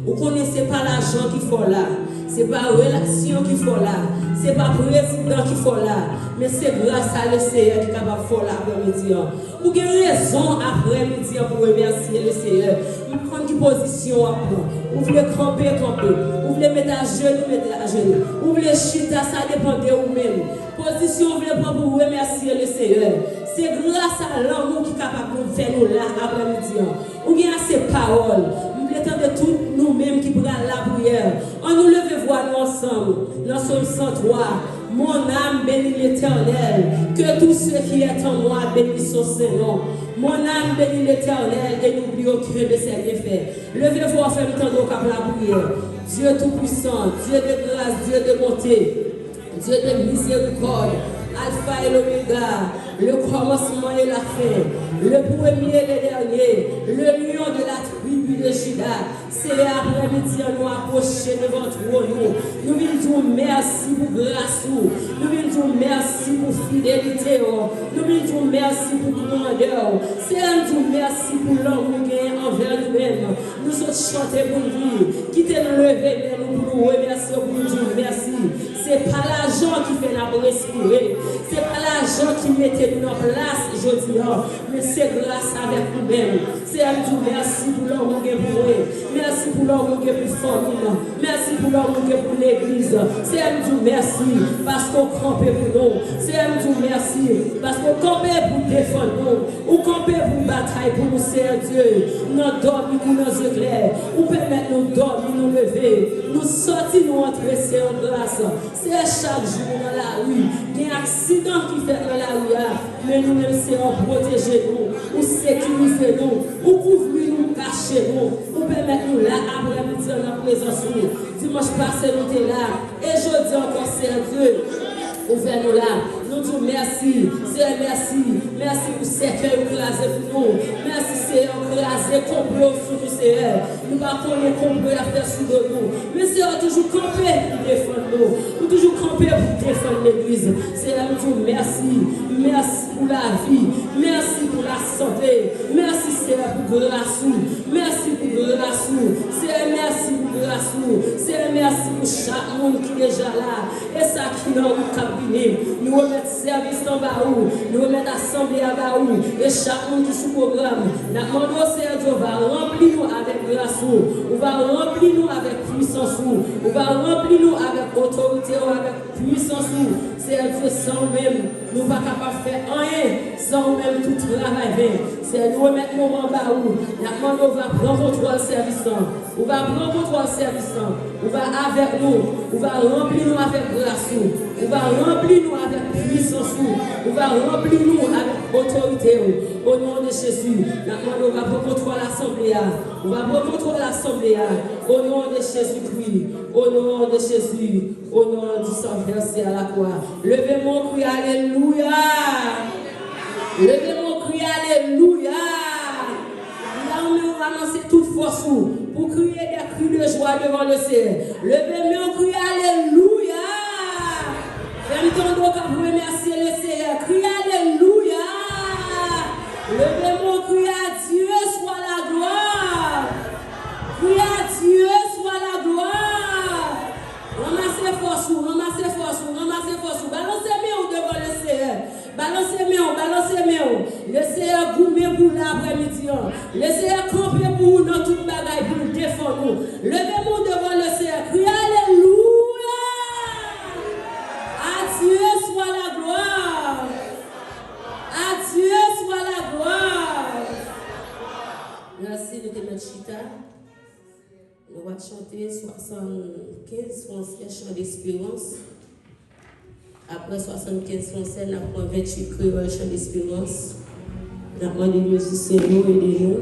Vous ne connaissez pas l'argent qu'il faut là. Ce n'est pas la relation qu'il faut là. Ce n'est pas le président qu'il faut là. Mais c'est grâce à le Seigneur qui est capable de faire l'après-midi. Vous avez raison après-midi pour remercier le Seigneur. Vous prenez une position à prendre. Vous voulez camper. Vous voulez mettre à genoux, Vous voulez chuter, ça dépend de vous-même. Position, vous voulez prendre pour remercier le Seigneur. C'est grâce à l'amour qui est capable de faire nous là après-midi. Ou bien ces paroles. De tous nous-mêmes qui prennent la prière. On nous lève voir nous ensemble. Dans Psaume 103. Mon âme bénit l'Éternel. Que tout ce qui est en moi bénisse son Seigneur. Mon âme bénit l'Éternel et n'oublie aucun de ses bienfaits. Levez-vous en faire temps de la prière. Dieu tout-puissant, Dieu de grâce, Dieu de bonté, Dieu de miséricorde. Alpha et l'Oméga, le commencement et la fin, le premier et le dernier, le lion de la tribu de Juda. C'est l'après-midi, nous approcher devant vous. Nous voulons dire merci pour grâce. Nous voulons dire merci pour fidélité. Nous voulons dire merci pour grandeur. C'est un dire merci pour l'amour envers nous-mêmes. Nous sommes chantés pour nous. Quittez nous lever, mais nous pour nous remercier, pour nous dire merci. C'est pas l'argent qui fait la respirer. C'est pas l'argent qui mettait nous en place aujourd'hui, mais c'est grâce avec nous-mêmes. C'est à nous merci pour l'amour que vous avez. Merci pour l'amour que vous famille. Merci pour l'amour que pour l'église. C'est à nous merci parce qu'on campait pour nous. C'est à nous merci parce qu'on campait pour défendre nous. On campait pour bataille pour nous, c'est Dieu. Nous dormons pour nos yeux clairs. On permet nous dormir, nous lever. Nous sortir, nous entrer, c'est en grâce. C'est chaque jour dans la rue. Il y a un accident qui fait dans la rue. Mais nous-mêmes, c'est en protéger nous. Ou sécuriser nous. Ou couvrir nous, cacher nous. Ou permettre nous là, après-midi, dans la présence de nous. Dimanche passé, nous étions là. Et je dis encore, c'est Dieu. Ouvre-nous là. Nous disons merci. C'est merci. Merci pour ce cœur écrasé pour nous. Merci, Seigneur, écrasé, complet au sous du Seigneur. Nous ne pouvons pas complet à faire sous de nous. Mais Seigneur, toujours camper pour défendre nous. Nous toujours camper pour défendre l'église. Seigneur, nous disons merci. Merci pour la vie. Merci pour la santé. Merci, Seigneur, pour grâce. Merci pour grâce. Seigneur, merci pour grâce. Seigneur, merci pour chaque monde qui est déjà là. Et ça qui est dans le cabinet. Nous remettons service en bas. Nous remettons assemblée à bas. Et chaque monde qui est sous programme. Nous demandons au Seigneur Dieu va remplir nous avec grâce. On va remplir nous avec puissance. On va remplir nous avec autorité, avec puissance. Seigneur Dieu, sans même, nous ne sommes pas capables de faire rien, sans même tout travail. C'est nous remettre nos mains en bas. Nous demandons, on va prendre votre service. On va prendre votre service. On va avec nous. On va remplir nous avec grâce. On va remplir nous avec puissance. On va remplir nous avec autorité. Au nom de Jésus. Nous on va prendre contrôle l'assemblée. On va prendre contrôle l'assemblée. Au nom de Jésus-Christ. Au nom de Jésus. Au nom du sang versé à la croix. Levez mon cri, alléluia. Levez mon cri, alléluia. Là, on va lancer toute force pour crier des cris de joie devant le Seigneur. Levez-moi en cri Alléluia. Fais ton dos pour remercier le Seigneur. Crie Alléluia. Levez-moi en cri à Dieu soit la gloire. Crie à Dieu soit la gloire. Ramassez force, ramassez force, ramassez force. Balancez-moi devant le Seigneur. Balancez-moi, balancez-moi. Le Seigneur gourmet pour l'après-midi. Le Seigneur camper pour nous dans toute bagaille pour nous défendre nous. Levez-moi devant le Seigneur. Crie Alléluia. À Dieu soit la gloire. À Dieu soit la gloire. Merci de te mettre chita. On va chanter 75 français chant d'espérance. Après 75 français, on apprend 28 créoles chant d'espérance. On apprend des musiciens nous et des nous.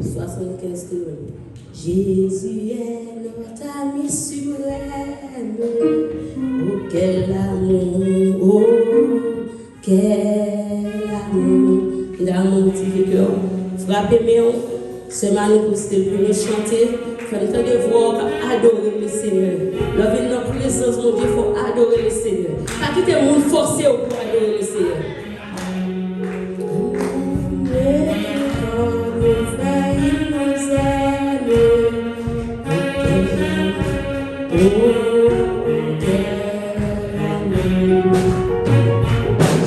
75 créoles. Jésus est notre ami suprême. Oh, quel amour! Oh, quel amour! Dans mon petit cœur, frappez-moi. Ce matin, pour nous chanter, faites de voir adorer le Seigneur. Lorsque nous sommes présence, mon Dieu, il faut adorer le Seigneur. Pas quitter le monde forcé pour adorer le Seigneur.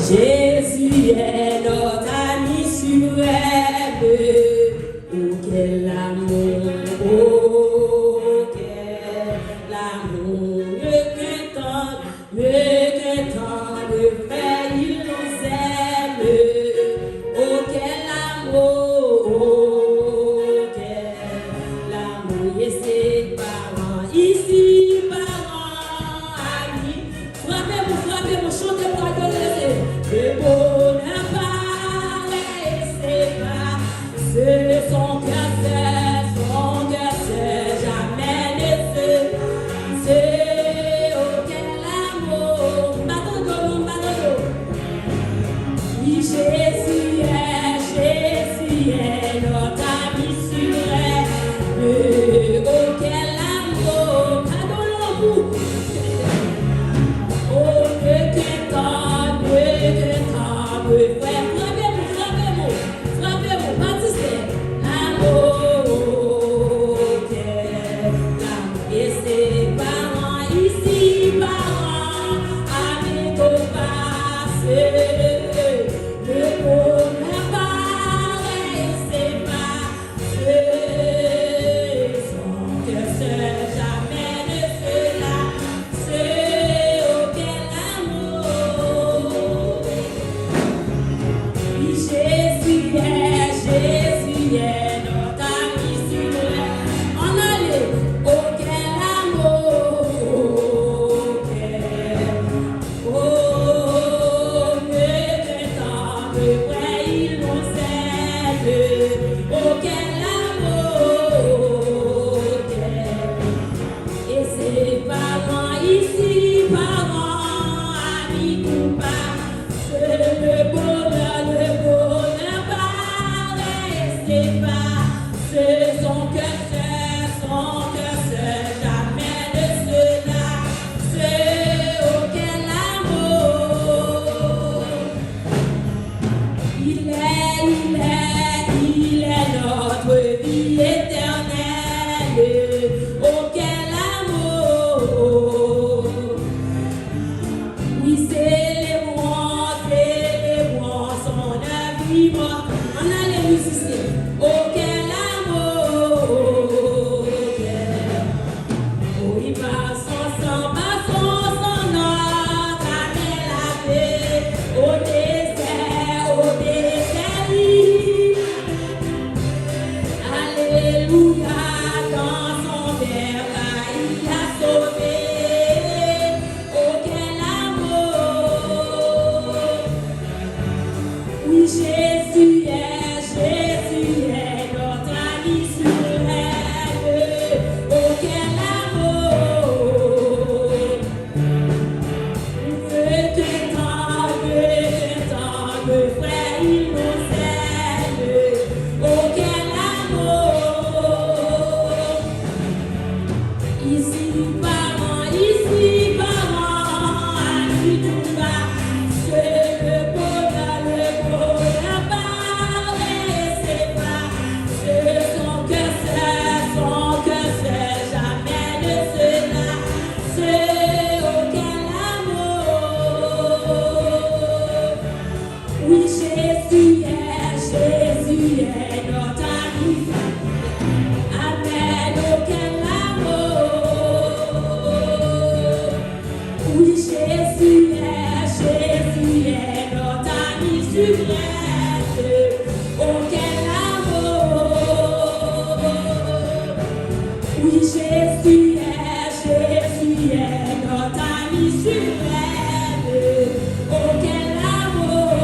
Jésus est notre ami suprême. Oh, quel amour, oh, quel amour, mieux que tant de frères, il nous aime. Oh, quel amour, oh, quel amour, et ses parents, ici, parents, amis, frappez-moi, chantez pour adorer le bonheur pareil, c'est pas. C'est son cœur, c'est jamais laissé. C'est auquel amour, bateau. Oui, Jésus est notre ami suprême. Auquel amour, adorons-nous. Oh, que tant, frère, frappez-moi, baptisez. L'amour, et ses parents, ici, parents, avec au passé. Le bonheur pareil, c'est pas son cœur seul, jamais ne cela. C'est auquel amour. Oui, Jésus est notre ami suprême. En aller, auquel amour, mieux que tant de frères, il nous aide. Auquel amour, et ses parents ici, parents, amis, coupables, c'est le bonheur pareil, c'est pas, c'est son cœur, jamais de cela, c'est auquel amour. Il est notre vie éternelle, auquel amour. Oui, célébrons son avivement. On a les musiciens, auquel amour. Oh, il passe son sang, notre année lavé, au désert, Alléluia, dans son verre, il a sauvé. Oh, quel amour! Oui, Jésus est notre ami suprême. Oh, quel amour! Mieux que tant, suprême. Oh, quel amour! Oui, Jésus est notre ami suprême. Oh, quel amour!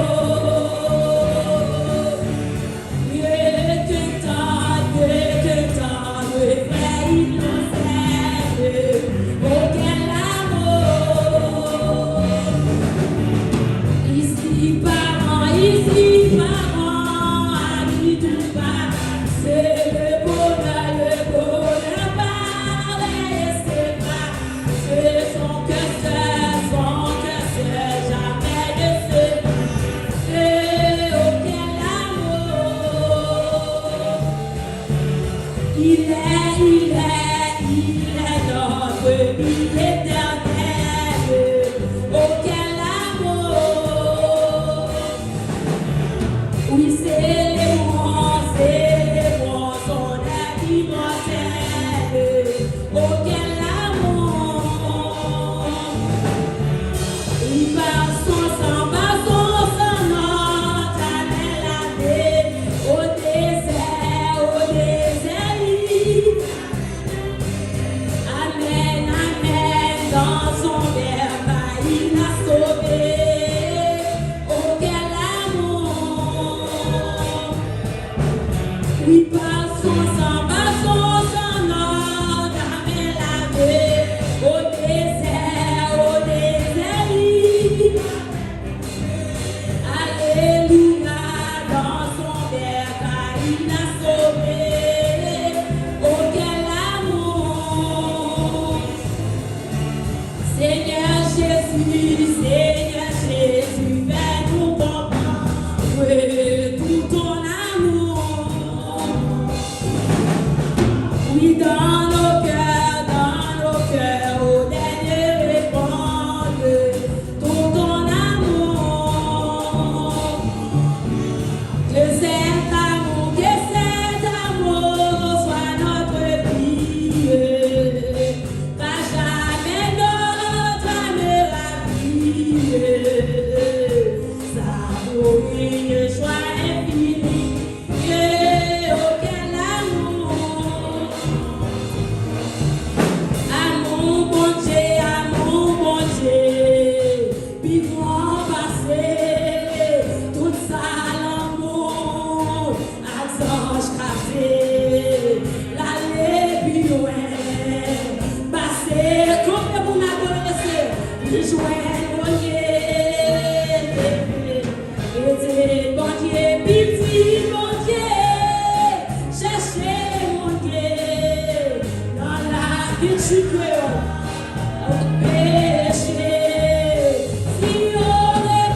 Dieu que tant, frère innocent. Oh, quel amour! Ici parent, ami du pas, c'est le bonheur parler, c'est pas, c'est son cœur jamais de se passer, oh quel amour! Il est notre vie éternelle, oh quel amour! Oui, c'est les mots, son aide immortelle. Oh, quel amour! Oui, par son sang, notre année l'année, au désert, amen, amen, dans son verbe, il a sauvé. Oh, quel amour! Oui, par son sang, notre âme lavée, au désert, alléluia, dans son verbe, il a sauvé. Oh, quel amour! Seigneur Jésus, fais-nous comprendre tout ton amour. Oui, dans nos cœurs, au dernier répondre, tout ton amour. Que cet amour soit notre vie, pas jamais notre âme ravie. Savourer le choix infini, oh quel amour! Amour bon Dieu, puis grand passé, tout ça l'amour, ange cassé, l'aller puis loin, passé, comme vous n'adorez, puis joindre mon Dieu, bon Dieu, petit bon Dieu, cherchez mon Dieu, dans la vie du cœur. Péché, si on est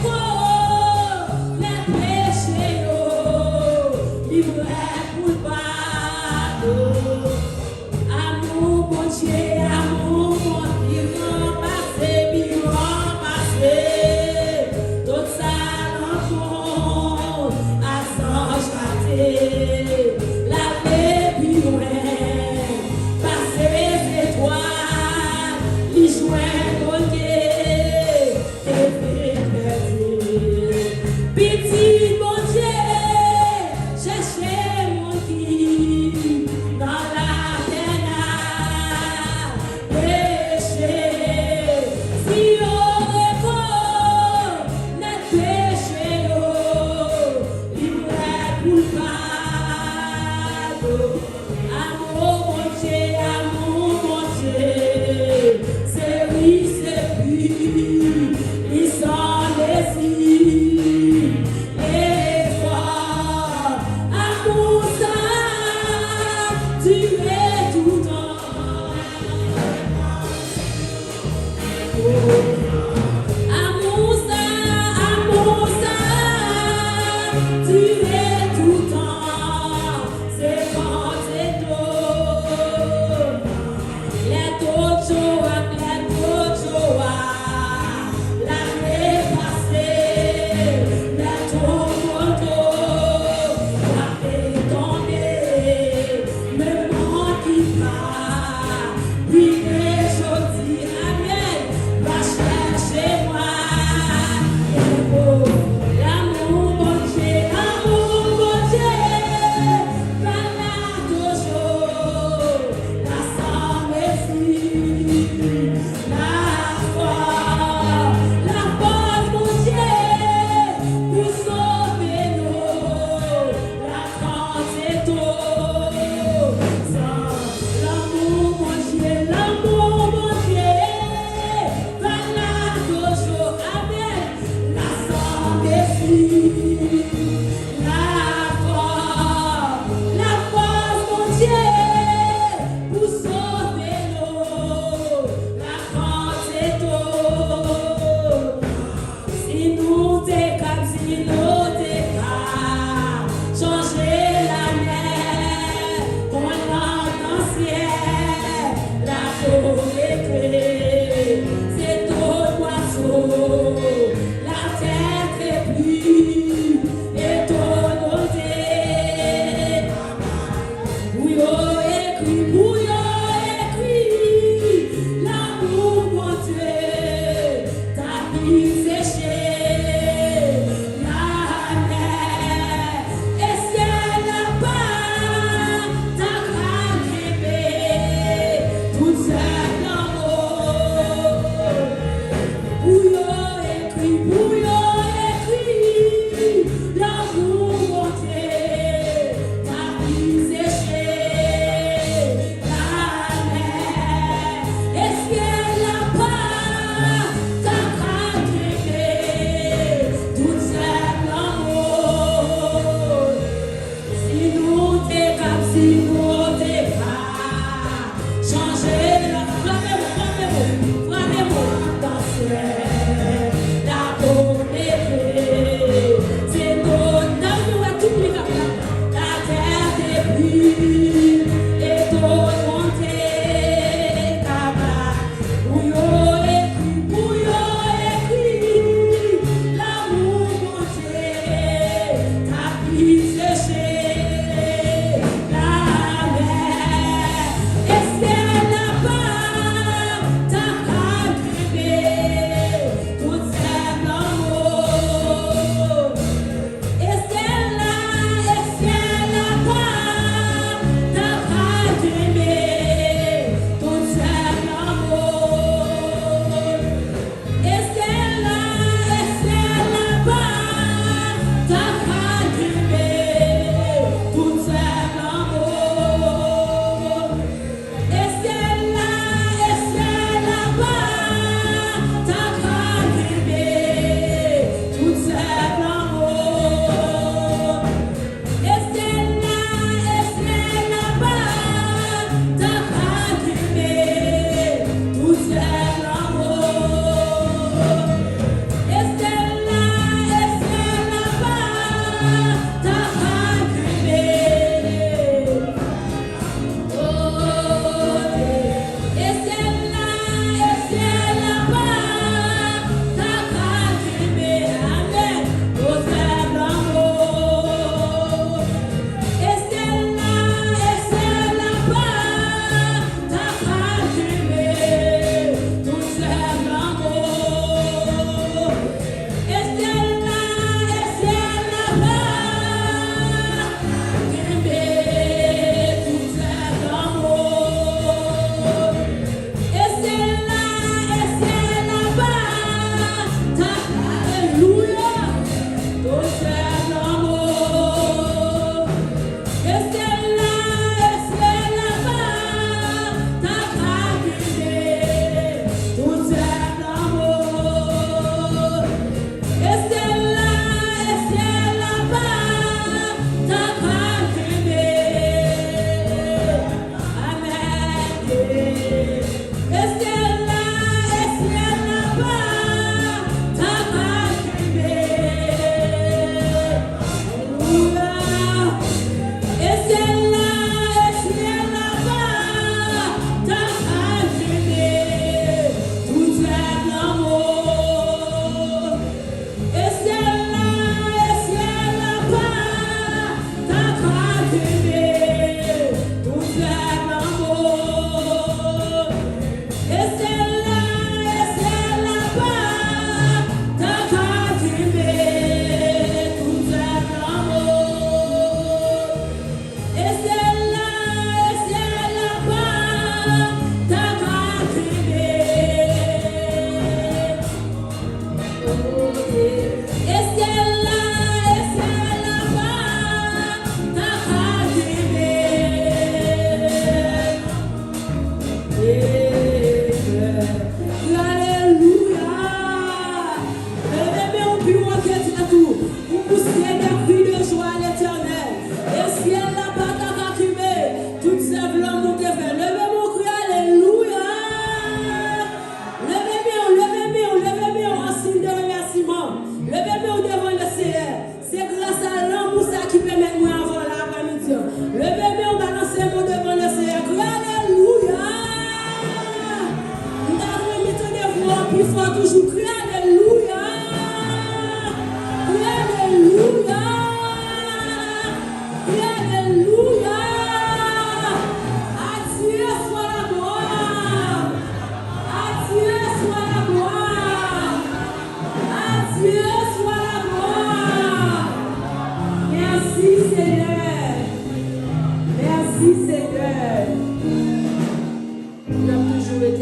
La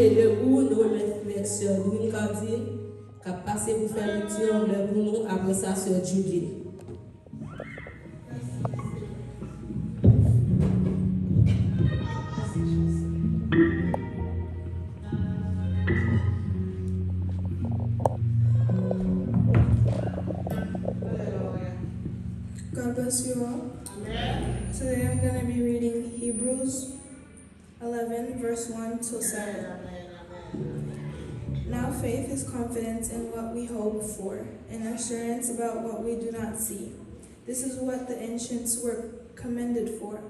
camper debout, nous remettons Sœur Douine Cardine, qui a passé pour faire le tir pour nous, après ça, Sœur Julie. God bless you all. Amen. Today I'm going to be reading Hebrews 11, verse 1 till 7. Now faith is confidence in what we hope for, and assurance about what we do not see. This is what the ancients were commended for.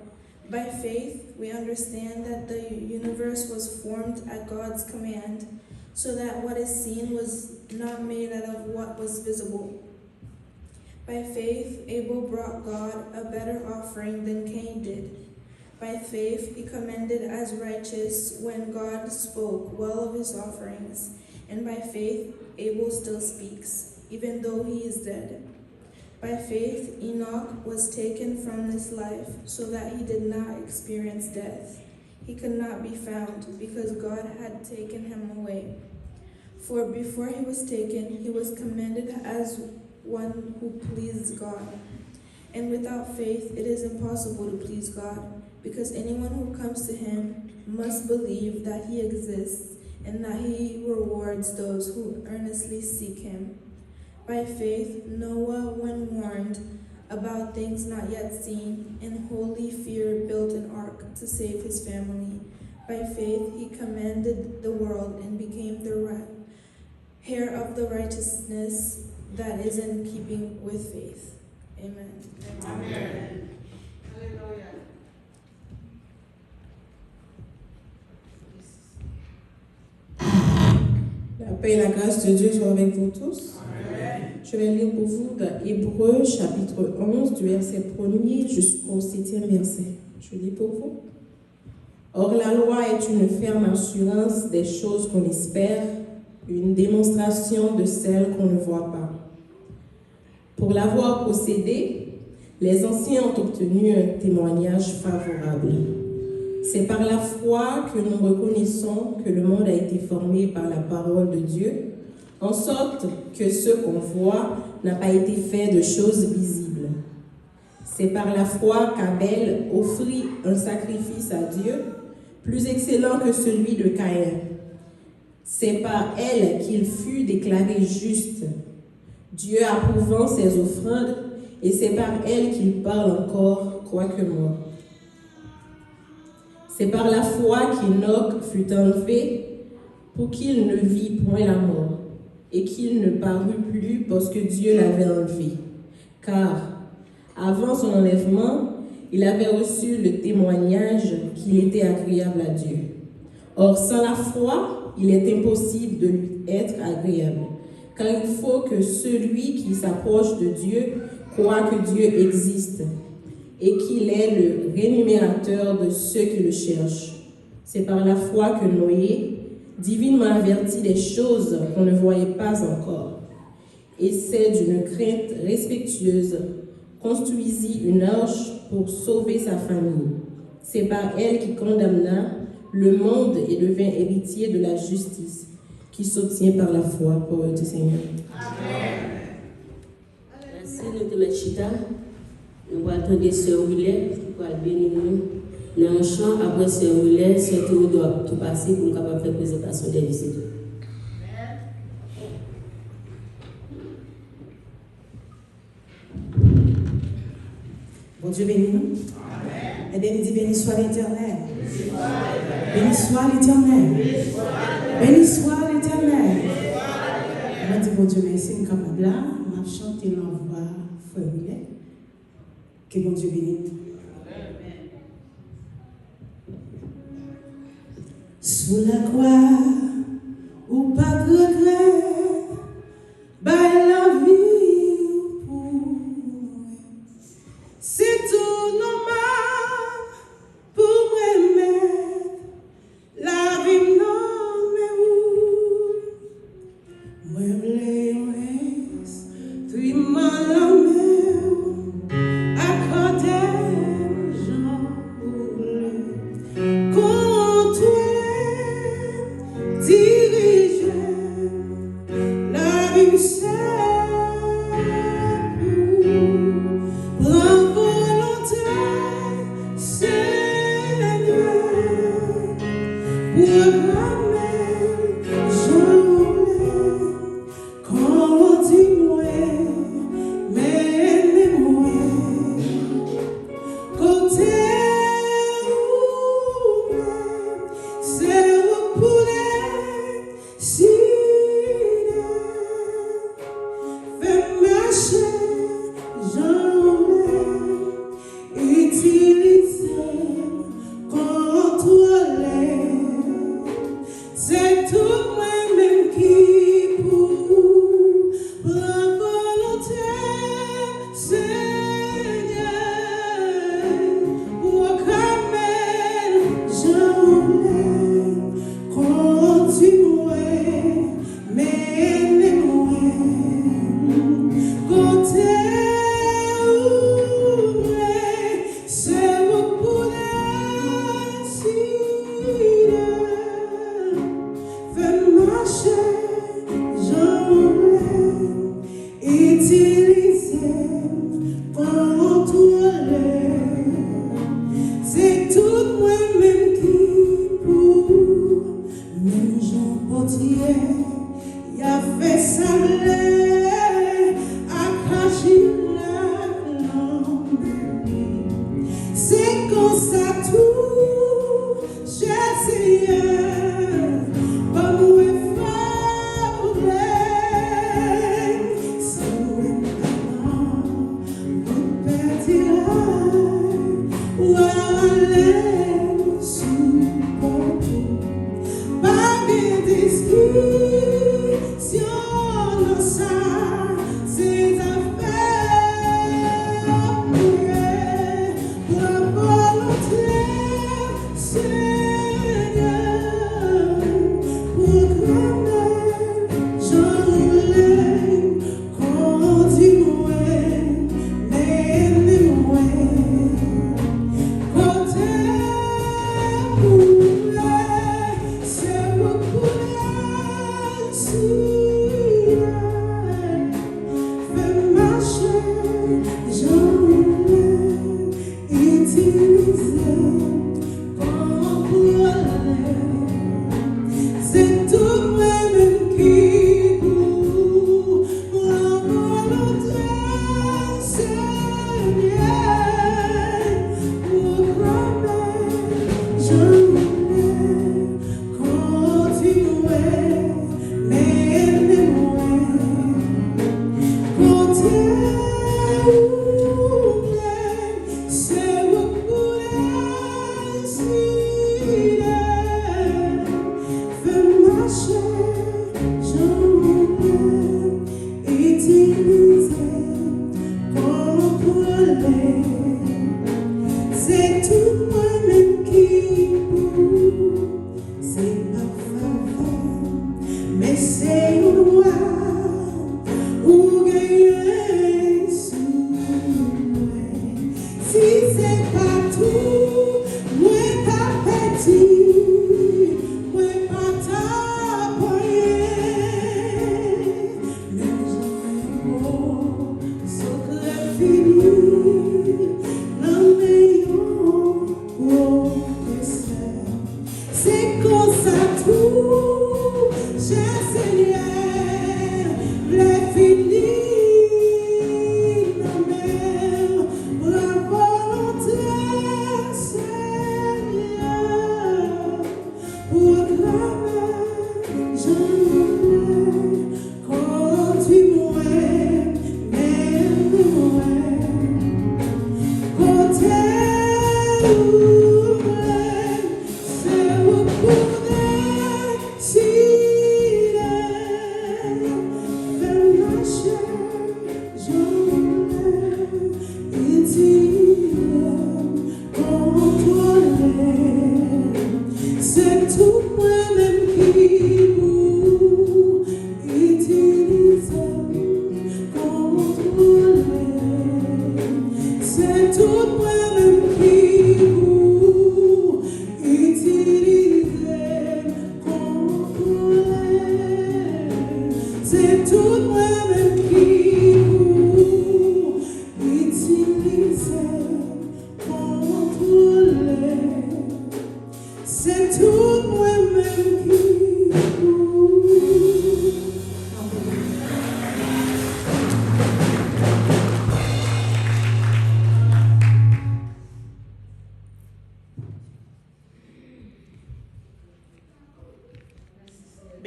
By faith, we understand that the universe was formed at God's command, so that what is seen was not made out of what was visible. By faith, Abel brought God a better offering than Cain did. By faith, he commended as righteous when God spoke well of his offerings. And by faith, Abel still speaks, even though he is dead. By faith, Enoch was taken from this life so that he did not experience death. He could not be found because God had taken him away. For before he was taken, he was commended as one who pleased God. And without faith, it is impossible to please God, because anyone who comes to him must believe that he exists and that he rewards those who earnestly seek him. By faith, Noah, when warned about things not yet seen, in holy fear built an ark to save his family. By faith, he commanded the world and became the heir of the righteousness that is in keeping with faith. Amen. Amen. Hallelujah. La paix et la grâce de Dieu soient avec vous tous. Amen. Je vais lire pour vous dans Hébreux chapitre 11 du verset 1er jusqu'au 7e verset. Je lis pour vous. Or la loi est une ferme assurance des choses qu'on espère, une démonstration de celles qu'on ne voit pas. Pour l'avoir possédée, les anciens ont obtenu un témoignage favorable. C'est par la foi que nous reconnaissons que le monde a été formé par la parole de Dieu, en sorte que ce qu'on voit n'a pas été fait de choses visibles. C'est par la foi qu'Abel offrit un sacrifice à Dieu, plus excellent que celui de Caïn. C'est par elle qu'il fut déclaré juste, Dieu approuvant ses offrandes, et c'est par elle qu'il parle encore, quoique mort. C'est par la foi qu'Enoch fut enlevé pour qu'il ne vit point la mort, et qu'il ne parut plus parce que Dieu l'avait enlevé. Car, avant son enlèvement, il avait reçu le témoignage qu'il était agréable à Dieu. Or, sans la foi, il est impossible de lui être agréable. Car il faut que celui qui s'approche de Dieu croit que Dieu existe et qu'il est le rémunérateur de ceux qui le cherchent. C'est par la foi que Noé, divinement averti des choses qu'on ne voyait pas encore, et c'est d'une crainte respectueuse, construisit une arche pour sauver sa famille. C'est par elle qu'il condamna le monde et devint héritier de la justice qui s'obtient par la foi. Parole du Seigneur. Amen. Merci, nous te mettons chita. Nous allons attendre Sœur Willet pour bénir nous dans un chant. Après Sœur Willet, Sœur Théo doit tout passer pour nous faire la présentation des lycées. Bon Dieu bénis nous. Amen. Et bien, il dit béni soit l'Éternel. Béni soit l'Éternel. Béni soit l'Éternel. Je dis bon Dieu merci, nous sommes capables là. On a chanté l'envoi Frère Willet. Que bon Dieu bénisse nous. Sous la croix, ou pas de regret, by la vie pour c'est tout normal pour aimer la vie non mais où moi les puis mal à côté j'en voulais contre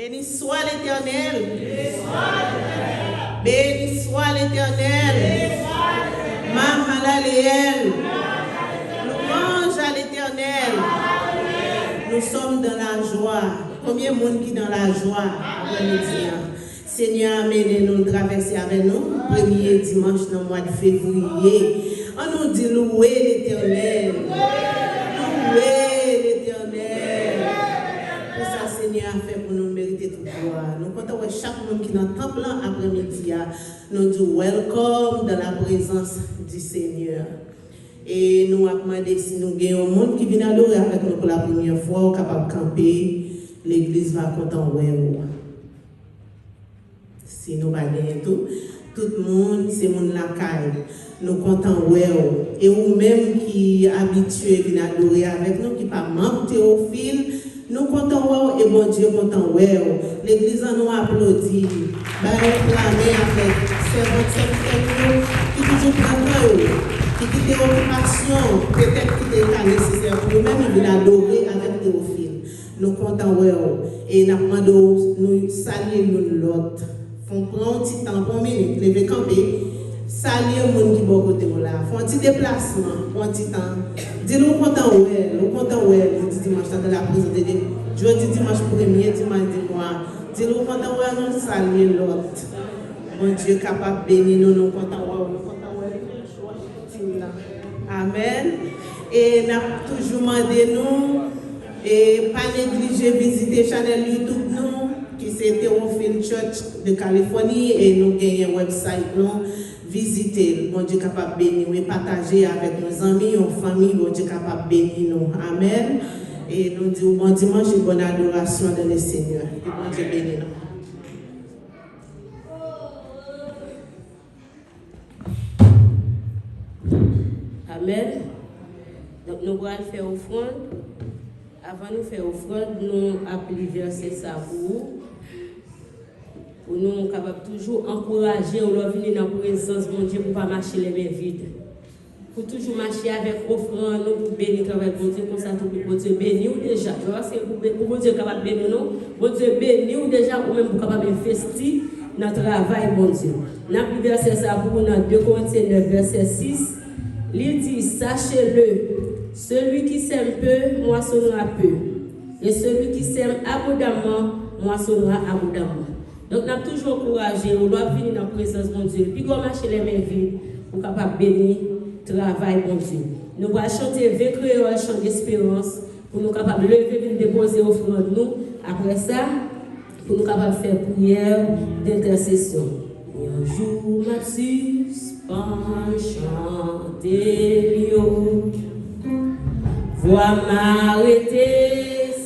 Béni soit l'Éternel. Béni soit l'Éternel. l'Éternel. Mahalaleel. Louange à l'Éternel. Nous sommes dans la joie. Combien de monde qui est dans la joie après-midi? Seigneur, amenez-nous traverser avec nous. Premier dimanche dans le mois de février. On nous dit louer l'Éternel. Louer l'Éternel. Pour ça, Seigneur, fait pour nous mériter toute gloire. Nous comptons chaque monde qui est dans le temple après-midi. Nous disons welcome dans la présence du Seigneur. Et nous avons demandé si nous avons un monde qui vient adorer avec nous pour la première fois, capable de camper, l'église va content. Si nous pas tout le monde, c'est mon lacaille. Nous comptons et vous-même qui habitués à adorer avec nous, qui pas membre Théophile, nous comptons et bon Dieu comptons l'église nous applaudit. Réclamer avec servants qui toujours prennent qui quitte l'occupation, peut-être qui est nécessaire pour nous-mêmes, ils viennent adorer avec Théophile. Nous comptons et nous demandons, nous saluons l'autre. Font prendre un petit temps, pour une minute, lever camper, saluer le monde qui est bon côté là. Font un petit déplacement, un petit temps. Dis-nous content nous dis dimanche dans la présence de Dieu. Jeudi dimanche premier, dimanche dis-moi. Dis-nous content nous saluer l'autre. Mon Dieu capable de bénir nous, nous content Amen. Et nous avons toujours demandé nous, et pas négliger visiter Channel YouTube nous, qui c'est Théophile Church de Californie, et nous gagnons un website nous, visiter. Bon Dieu capable de bénir et partager avec nos amis, nos familles, bon Dieu capable de bénir nous. Amen. Et nous disons bon dimanche et bonne adoration dans le Seigneur. Et bon Dieu bénir nous. Amen. Donc nous allons faire offrande. Avant de faire offrande, nous appelons verset ça pour nous capables toujours encourager ou venir dans la présence de Dieu pour ne pas marcher les mains vides. Pour toujours marcher avec offrande, pour bénir avec bon Dieu, comme ça tout pour Dieu bénir ou déjà. C'est pour bon Dieu capable de bénir nous. Bon Dieu bénir ou déjà ou même pour capable d'investir dans le travail bon Dieu. Nous appelons verset ça pour nous dans 2 Corinthiens 9 verset 6. Il dit, sachez-le, celui qui sème peu, moissonnera peu. Et celui qui sème abondamment, moissonnera abondamment. Donc, nous avons toujours encouragé, on doit venir dans la présence de Dieu. Puis, on marche les mains vides pour capable bénir le travail de Dieu. Nous allons chanter vaincre un chant d'espérance pour nous capables lever, venir déposer offrande nous. Après ça, pour nous capables faire prière d'intercession. Un jour, ma suspens chanter l'eau, vois m'arrêter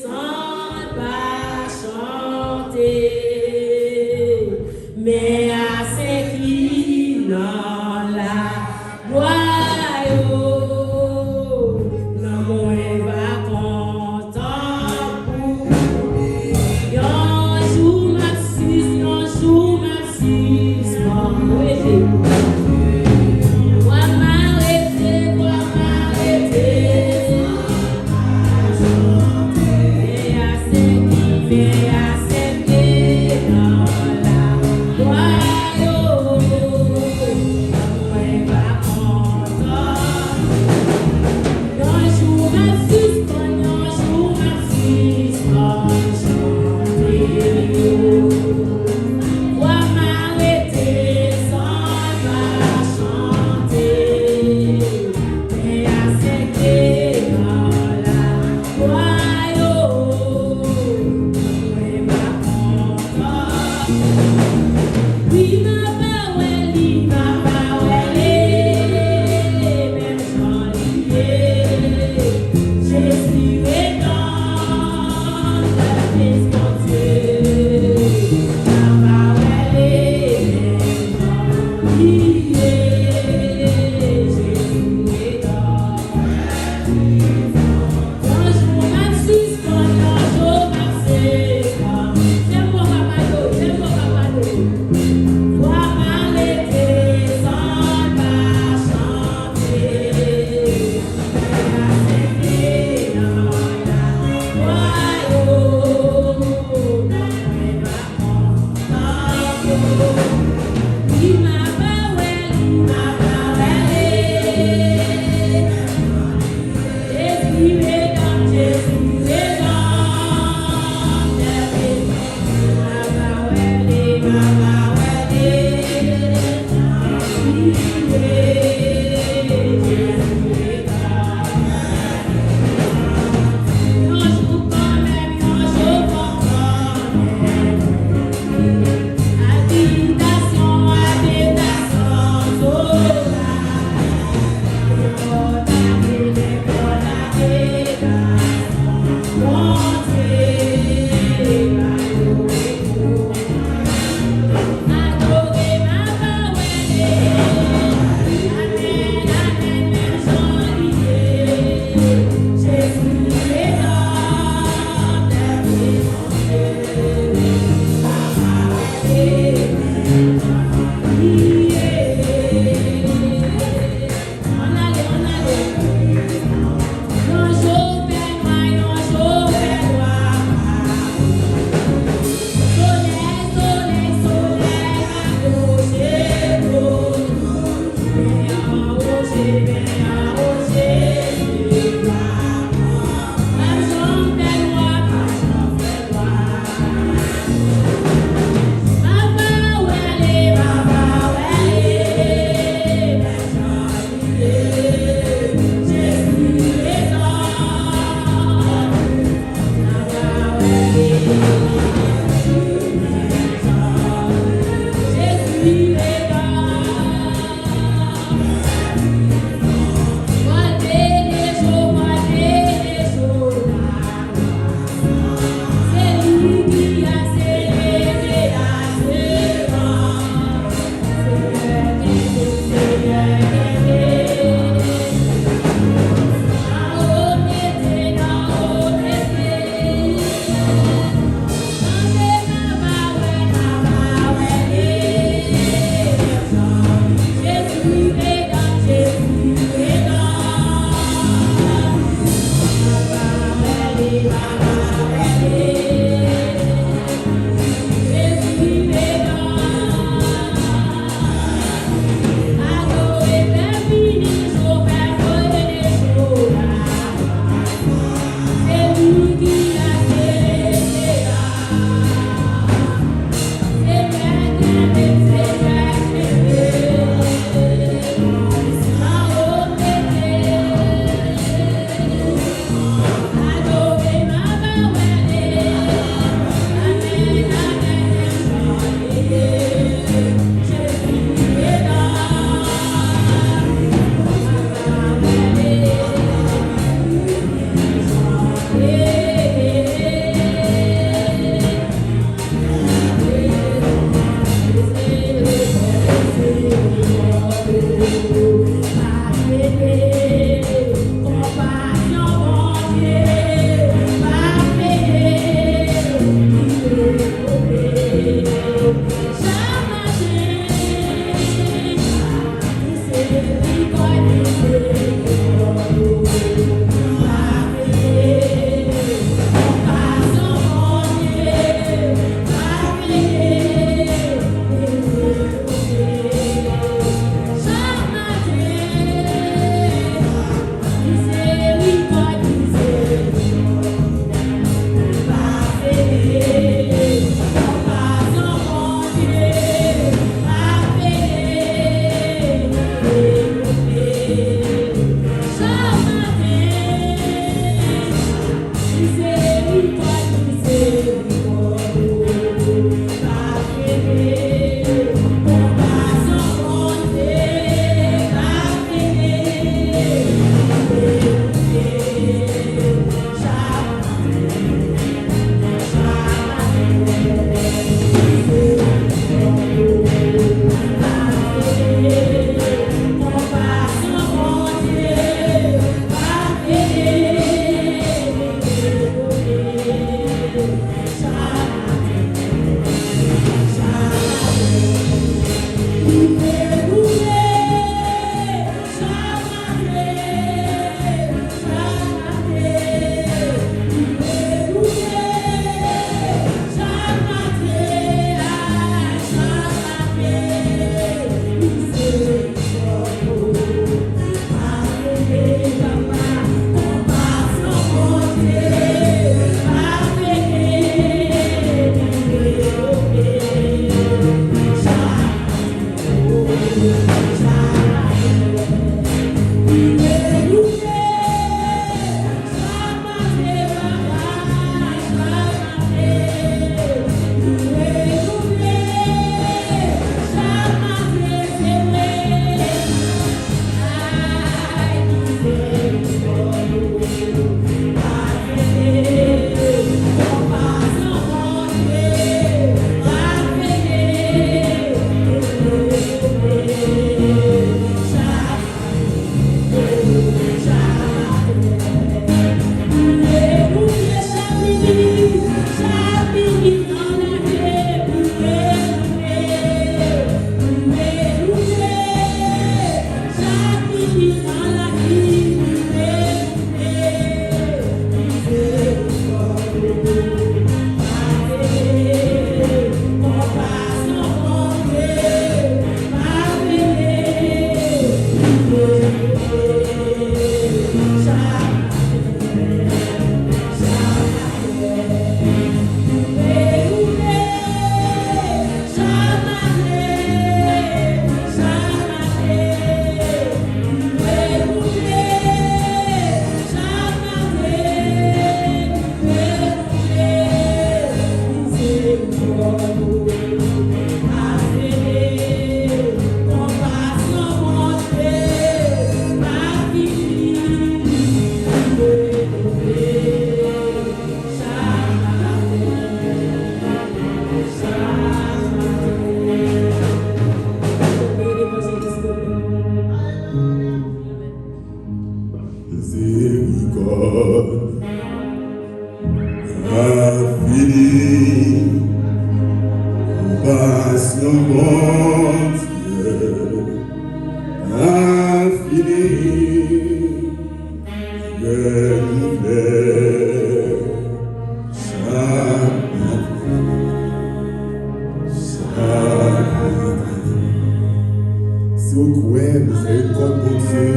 sans pas chanter, mais à ce qui dans la gloire, non mon va content pour un jour ma suspens Infini, compassion, mon Dieu, infini, je nous fais chaque si vous croyez, vous avez une corde pour Dieu,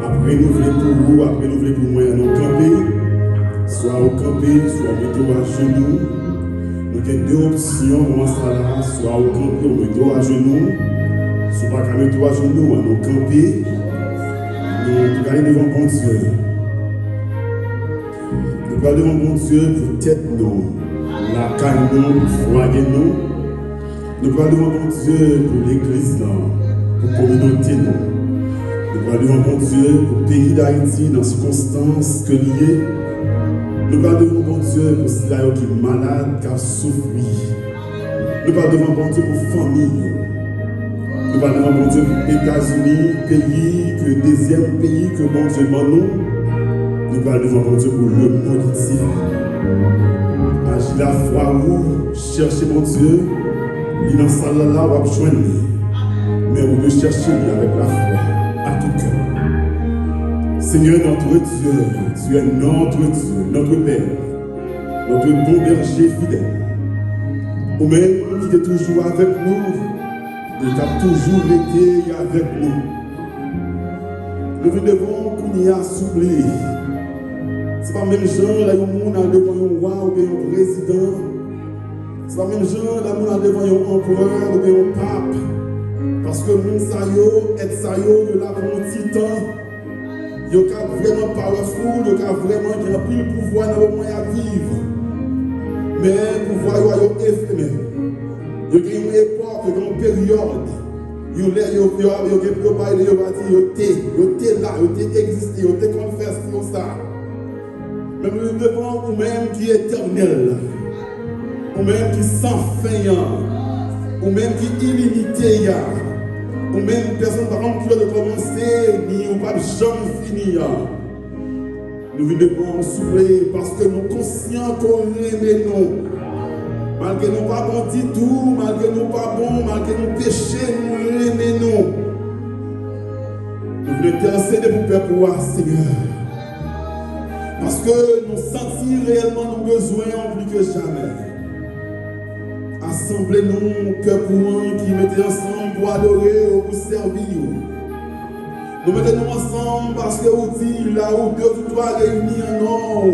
après nous voulons pour vous, après nous voulons pour moi, nous camper, soit au camper, soit mettez à genoux. Nous avons deux options pour ça, soit au camper, ou mettez à genoux, soit pas qu'à mettre à genoux, nous camper, nous allons devant bon Dieu. Nous allons devant bon Dieu pour tête nous, la caille nous, pour foyer nous. Nous allons devant bon Dieu pour l'église là. Pour la communauté, nous parlons devant mon Dieu pour le pays d'Haïti dans les circonstances que liées. Nous parlons devant mon Dieu pour ceux qui sont malades, qui souffrent. Nous parlons devant mon Dieu pour la famille. Nous parlons devant mon Dieu pour les États-Unis, pays, que le deuxième pays que mon Dieu m'a nous. Nous parlons devant mon Dieu pour le monde entier. Agis la foi où chercher mon Dieu, il dans sa là, on va joindre. Mais on veut chercher avec la foi, à tout cœur. Seigneur, notre Dieu, tu es notre Dieu, notre Père, notre bon berger fidèle. Ou même qui est toujours avec nous, et qui a toujours été avec nous. Nous devons qu'on y a soufflé. Ce n'est pas même genre, là, il y a un devant un roi ou bien un président. Ce n'est pas même genre, là, il y a devant un empereur ou bien un pape. Parce que moun sa yo, et sa yo, la pour un titan, yo ka vraiment powerful, yo ka vraiment rempli le pouvoir dans le moyen à vivre. Mais le pouvoir yo éphémère. Yo a une époque, yo une période. Yo te là, yo te existé, yo te confessé ça. Mais nous devons nous-mêmes qui est éternel, nous-mêmes qui sans fin, ou même qui illimité, ou même personne par exemple qui doit commencer, ni ou pas jamais finir. Nous devons souffler parce que nous sommes conscients qu'on aime nous. Malgré nous pas bon du tout, malgré nous pas bon, malgré nous péchés, nous aimons nous. Nous voulons intercéder pour faire pouvoir, Seigneur. Parce que nous sentons réellement nos besoins plus que jamais. Assemblez-nous, cœur pour un qui mettez ensemble pour adorer ou pour servir. Nous mettons ensemble parce que vous dites là où deux ou trois réunis en nom.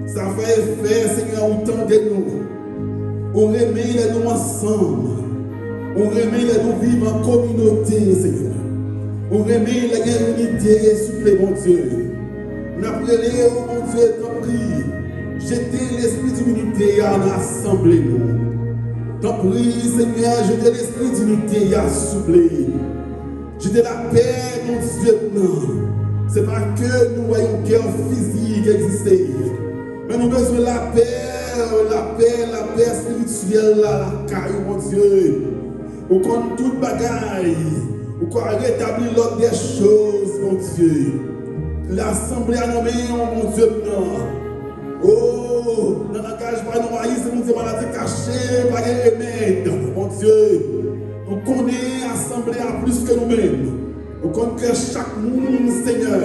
Ça fait effet, Seigneur, autant de nous. On remet les nous ensemble. On remet les nous vivre en communauté, Seigneur. On remet les unités sous les bons dieux. Nous appelons au bon Dieu, t'en prie. Jetez l'esprit d'unité en assemblée-nous. T'en prie, Seigneur, jetez l'esprit d'unité et assoupli. Jetez la paix, mon Dieu, non. Ce n'est pas que nous voyons une guerre physique exister. Mais nous avons besoin de la paix spirituelle, la caille, mon Dieu. Ou qu'on toute bagaille, ou qu'on rétablit l'ordre des choses, mon Dieu. L'assemblée a nommé, mon Dieu, non. Oh, dans l'engagement, nous voyons ces maladies cachées, pas de remède. Mon Dieu, nous connaissons l'assemblée à plus que nous-mêmes. Nous connaissons chaque monde, Seigneur.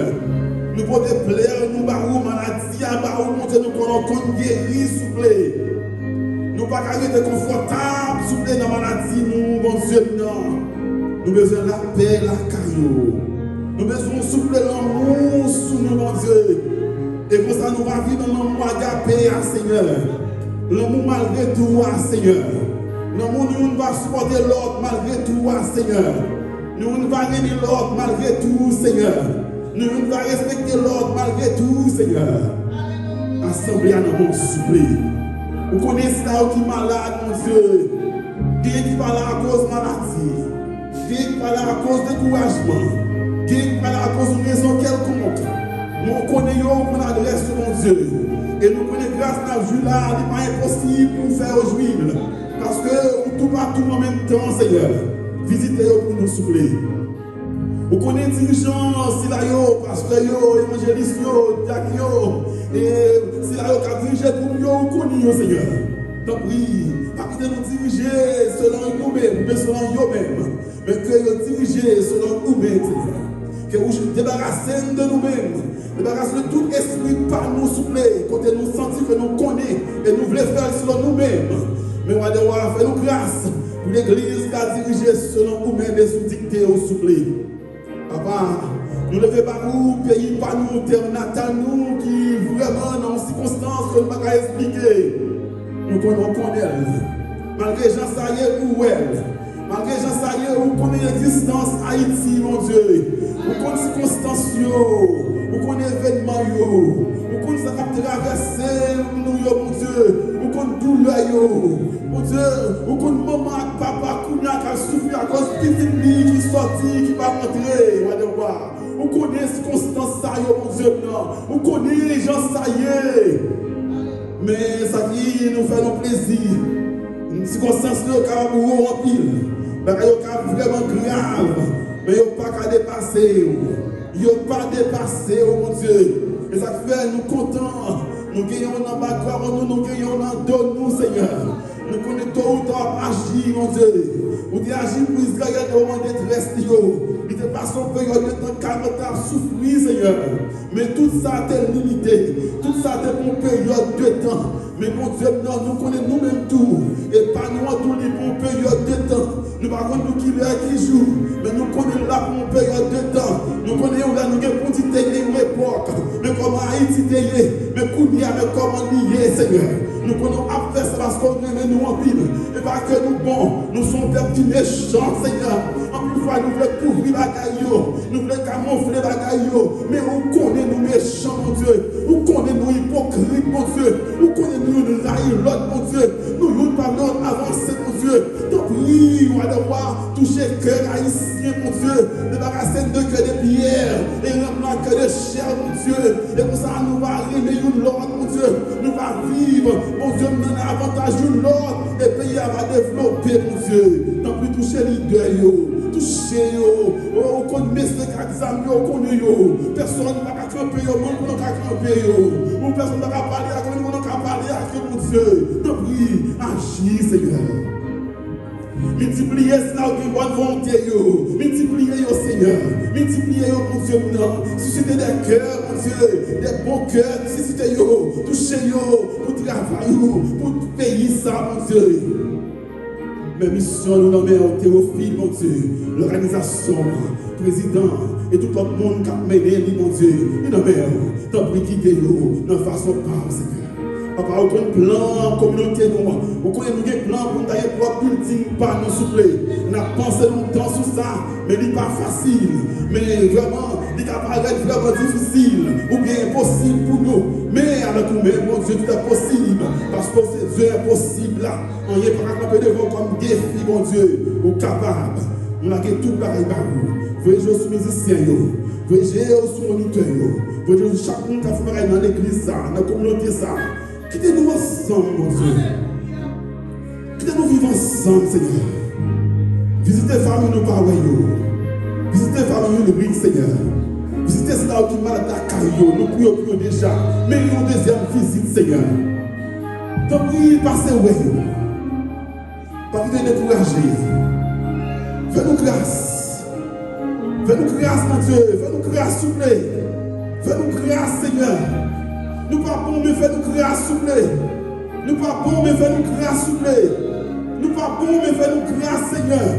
Nous pouvons plaire, nous barrons maladie, mon Dieu, nous connaissons guérir, s'il vous plaît. Nous ne pouvons pas être confortables, s'il vous plaît, dans la maladie, nous, mon Dieu, non. Nous avons besoin de la paix, la caillou. Nous avons besoin de souffler l'amour sous nous, mon Dieu. Et pour ça, nous allons vivre dans l'amour agapé, Seigneur. L'amour malgré tout, Seigneur. L'amour, nous va supporter l'autre malgré tout, Seigneur. Nous ne va aimer l'autre malgré tout, Seigneur. Nous ne va respecter l'autre malgré tout, Seigneur. Assemblée à nos soufflés. Vous connaissez là qui est malade, mon Dieu. Qui va là à cause de maladie. Qui va là à cause de découragement. Qui va là à cause de raison quelconque. Nous connaissons mon adresse, mon Dieu. Et nous connaissons grâce à Dieu là, il n'est pas impossible pour nous faire jouir. Parce que tout partout en même temps, Seigneur, visitez-nous pour nous souffler. Vous connaissez dirigeants, si là yo, pasteur yo, évangéliste yo, diacre yo, et si là yo qui a dirigé pour yo, vous connaissez Seigneur. Donc oui, pas que nous diriger selon nous-mêmes, mais selon nous-mêmes, mais que nous diriger selon nous-mêmes, Seigneur. Que vous débarrassez de nous-mêmes, débarrassez de tout esprit par nous souffler, quand nous sentons que nous connaissons et nous voulons faire selon nous-mêmes. Mais on va devoir faire nous grâce pour l'église qui a dirigé selon nous-mêmes et sous dictée ou souffler. Papa, nous ne faisons pas nous, pays par nous, terre natale, nous qui vraiment dans les circonstances que nous ne pouvons pas expliquer. Nous connaissons elle. Malgré Jean Sayer ou elle. Malgré Jean Sayer ou connaît l'existence Haïti, mon Dieu. Nous connaissons les circonstances, nous connaissons l'événement, nous connaissons ce qui a traversé nous, mon Dieu. Nous connaissons douleur, mon Dieu. Nous connaissons maman et papa qui a souffert à cause de petite fille qui sortit, qui va rentrer. Nous connaissons les circonstances, mon Dieu. Nous connaissons les gens Sayer. Mais ça qui nous fait nos plaisirs. Une circonstance qui est en pile. Mais qui est vraiment grave. Mais il n'y a pas qu'à dépasser. Il n'y a pas à dépasser, mon Dieu. Et ça fait nous contents. Nous gagnons dans la gloire, nous gagnons dans le nous, Seigneur. Nous connaissons tout le temps agir, mon Dieu. Nous devons agir pour Israël dans le moment de détresse. Il était pas son période de temps calme, à souffrir, Seigneur. Mais tout ça est limité. Tout ça est pour une période de temps. Mais mon Dieu, nous connaissons nous-mêmes tout. Et pas nous en tout pour une période de temps. Nous ne savons pas qui l'heure qui joue. Mais nous connaissons là pour une période de temps. Nous connaissons là nous pour une époque. Mais comment Haïti est. Mais comment lier, Seigneur. Nous connaissons à faire ça parce qu'on aime nous en pile. Et pas que nous bons, nous sommes des méchants, Seigneur. En plus, nous voulons couvrir la gaillot. Nous voulons camoufler la gaillot. Mais on connaît nous méchants, mon Dieu. On connaît nous hypocrites, mon Dieu. On connaît nous railler l'autre, mon Dieu. Nous ne pas l'autre avancer, mon Dieu. Donc oui, on va devoir toucher le cœur haïtien, mon Dieu. Débarrasser de cœur de pierre. Et remplir cœur de chair, mon Dieu. Et pour ça, nous allons arriver l'autre, mon Dieu. Nous allons vivre, mon Dieu, nous avons avantage de l'autre. Et le pays va développer, mon Dieu. Donc plus toucher l'idée, toucher, on connaît ce qu'examen, on connaît, personne ne va camper, on ne va camper, personne ne va parler à nous, on ne va parler à mon Dieu. Donc oui, agis, Seigneur. Multipliez cela de bonne volonté, multipliez, Seigneur, multipliez, mon Dieu, suscitez des cœurs, mon Dieu, des bons cœurs, suscitez, touchez, pour travailler, pour payer ça, mon Dieu. Mes missions, nous nommons Théophile, mon Dieu, l'organisation, président, et tout le monde qui a mené, mon Dieu, nous nommons, tant pis quitter nous, dans façon par, Seigneur. Papa, aucun plan communauté, nous connaissons des plans pour nous tailler propre building, pas nous souffler. Nous avons pensé longtemps sur ça, mais il n'est pas facile. Mais vraiment, il paraît vraiment difficile, ou bien impossible pour nous. Mais avec nous-mêmes, mon Dieu, tout est possible. Parce que c'est Dieu impossible là. On n'est pas capable de voir comme défi, mon Dieu, ou capable. On a tout pareil par vous. Voyez, je suis musicien, voyez, je suis moniteur, voyez, chaque monde qui a fait dans l'église, dans la communauté, ça. Quittez-nous ensemble, mon Dieu. Quittez-nous vivre ensemble, Seigneur. Visitez les familles, nous parlons. Visitez les familles, nous brillons, Seigneur. Visitez cela qui malade à Caillou. Nous prions déjà. Mais une deuxième visite, Seigneur. Donc, oui, passez, ouais. Pas de décourager. Fais-nous grâce. Fais-nous grâce, mon Dieu. Fais-nous grâce, s'il vous plaît. Fais-nous grâce, Seigneur. Nous pas bons, mais fais-nous grâce, s'il vous plaît. Nous pas bons, mais fais-nous grâce, s'il vous plaît. Nous pas bons, mais fais-nous grâce, Seigneur.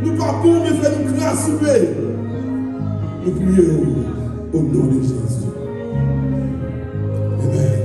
Nous pas bons, mais fais-nous grâce, s'il vous plaît. Nous prions au nom de Jésus. Amen.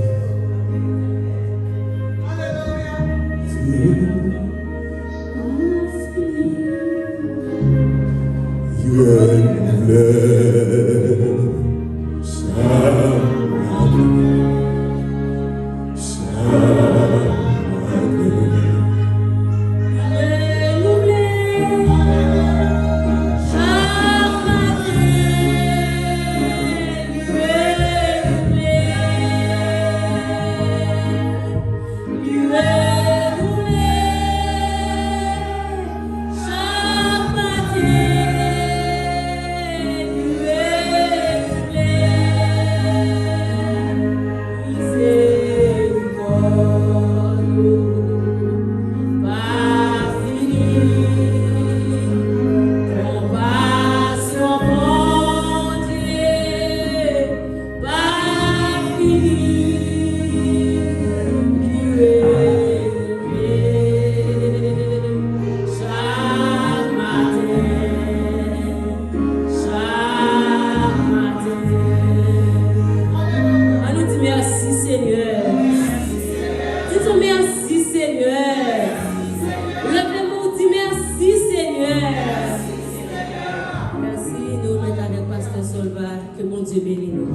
Que bon Dieu bénisse nous.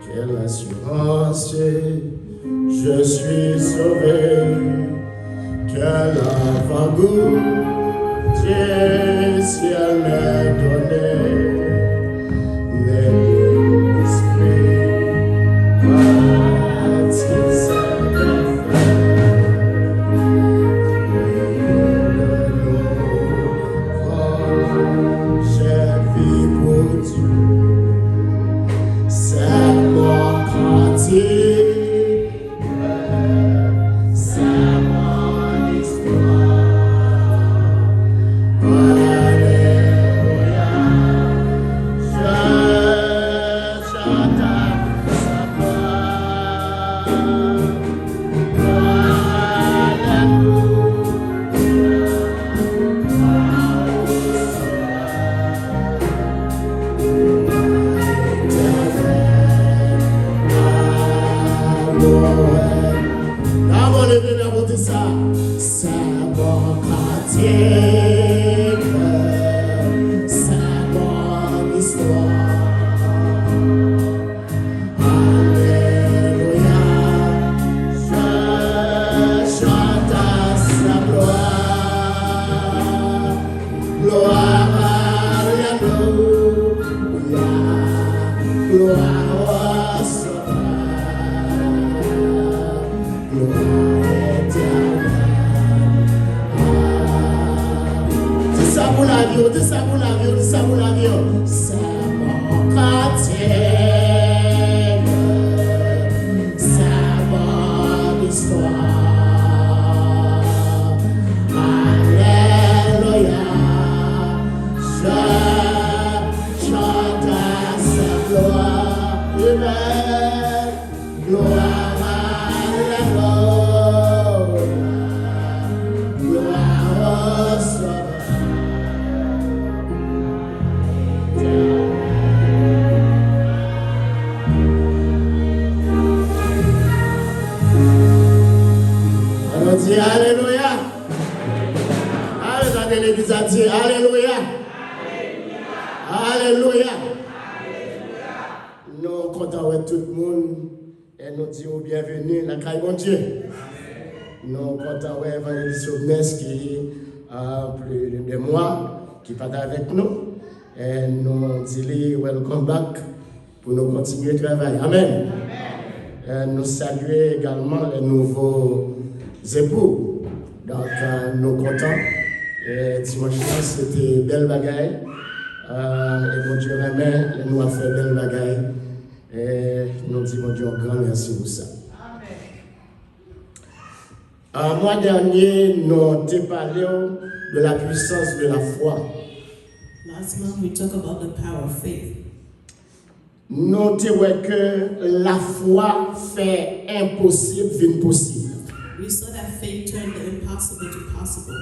Quelle assurance, je suis sauvé. Quel avant-goût, Dieu ciel m'est donné. Mais l'esprit baptise de feu. J'ai vie pour Dieu. C'est mon cantique. Qui parle avec nous et nous disons welcome back pour nous continuer le travail. Amen. Nous saluons également les nouveaux époux. Donc nous comptons. Dimanche c'était belle bagaille. Et mon Dieu remet, nous a fait belle bagaille. Et nous disons mon Dieu un grand merci pour ça. Un mois dernier, nous avons parlé de la puissance de la foi. Last month we talked about the power of faith. Notez que la foi fait impossible devient possible. We saw that faith turned the impossible to possible.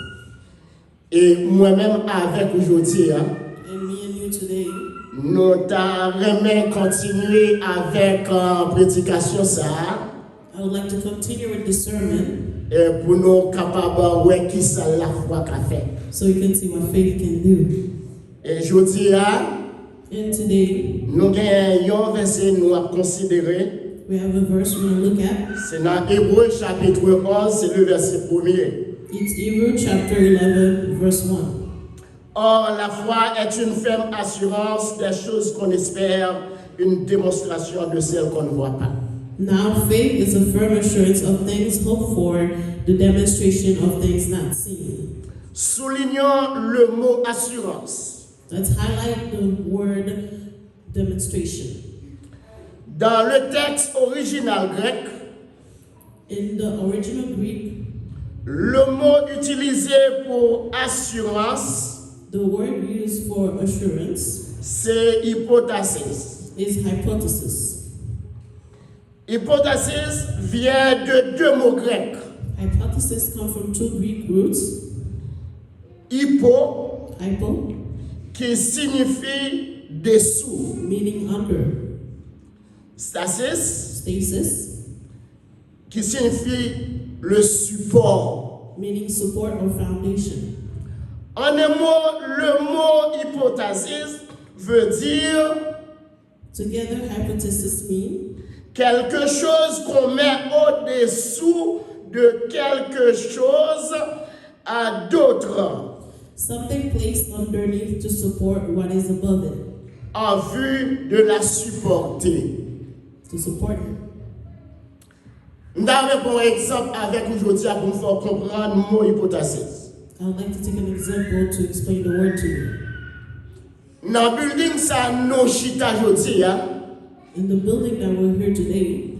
Et moi-même avec aujourd'hui, And me and you today, nous allons continuer avec prédication ça. I would like to continue with the sermon Et pour nous capables de voir qui ça la foi qu'a fait. so you can see what faith can do. Et aujourd'hui, And today, nous avons un verset nous à considérer. we have a verse we're going to look at. C'est dans Hébreux chapitre 11, c'est le verset 1er. It's Hebrews chapter 11, verse 1. Or, la foi est une ferme assurance des choses qu'on espère, une démonstration de celles qu'on ne voit pas. Now, faith is a firm assurance of things hoped for, the demonstration of things not seen. Soulignons le mot assurance. Let's highlight the word demonstration. Dans le texte original grec, In the original Greek, le mot utilisé pour assurance, the word used for assurance c'est hypotasis. is hypothesis. Hypotasis vient de deux mots grecs. Hypothesis come from two Greek roots, Hypo, hypo, qui signifie dessous. meaning under, Stasis, stasis, qui signifie le support. meaning support or foundation. En un mot, le mot hypostasis veut dire Together, hypothesis mean quelque chose qu'on met au-dessous de quelque chose à d'autres something placed underneath to support what is above it, en vue de la supporter. to support it. Nous avons un exemple avec aujourd'hui pour nous faire comprendre le mot hypostasis. I would like to take an example to explain the word to you. Dans le building, ça nous chita aujourd'hui, In the building that we're here today,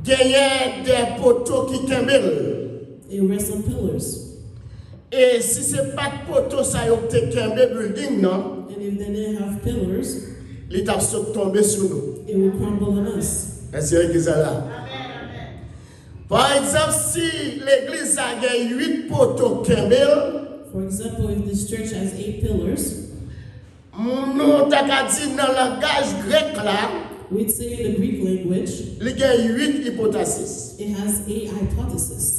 il y a des poteaux qui kembel. it rests on pillars. Et si ce n'est pas de poteaux, ça y a kembel building, non, And if they didn't have pillars, l'étape se tomber sur nous. it would crumble on us. Est-ce que c'est là? Par exemple, si l'église a 8 poteaux kembel, For example, if this church has 8 pillars, nous t'as dit dans le langage grec là, we'd say in the Greek language, il y a 8 hypostasis. it has 8 hypotheses.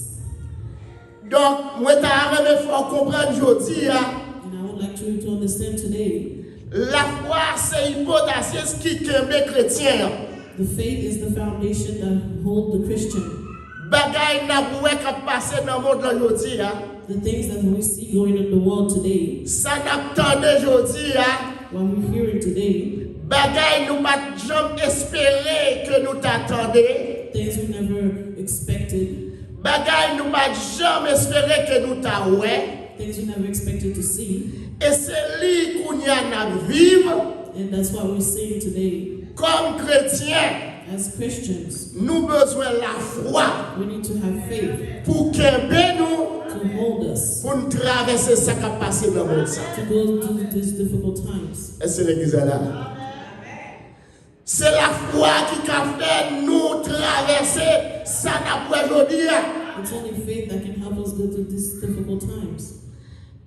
Donc, moi t'as même faut comprendre aujourd'hui, And I would like you to understand today, la foi c'est hypostasis qui kembe chrétien. the faith is the foundation that hold the Christian. Bagay n'a pas qu'à passer dans le monde aujourd'hui, The things that we see going in the world today, ça n'attendait aujourd'hui, what we're hearing today, bagay nous pas jamais espérer que nous t'attendait. things we never expected, Bagay nous pas jamais espérer que nous t'await. things we never expected to see. Et c'est lui qu'on y a à vivre And that's what we're seeing today. comme chrétiens. As Christians, Nous besoin la foi we need to have faith pour kembe nous to hold us, pour nous traverser ce qui a passé dans le monde. to go through these difficult times. Est-ce que l'église est là? C'est la foi qui a fait nous traverser ça n'a pas aujourd'hui. It's only faith that can help us go through these difficult times.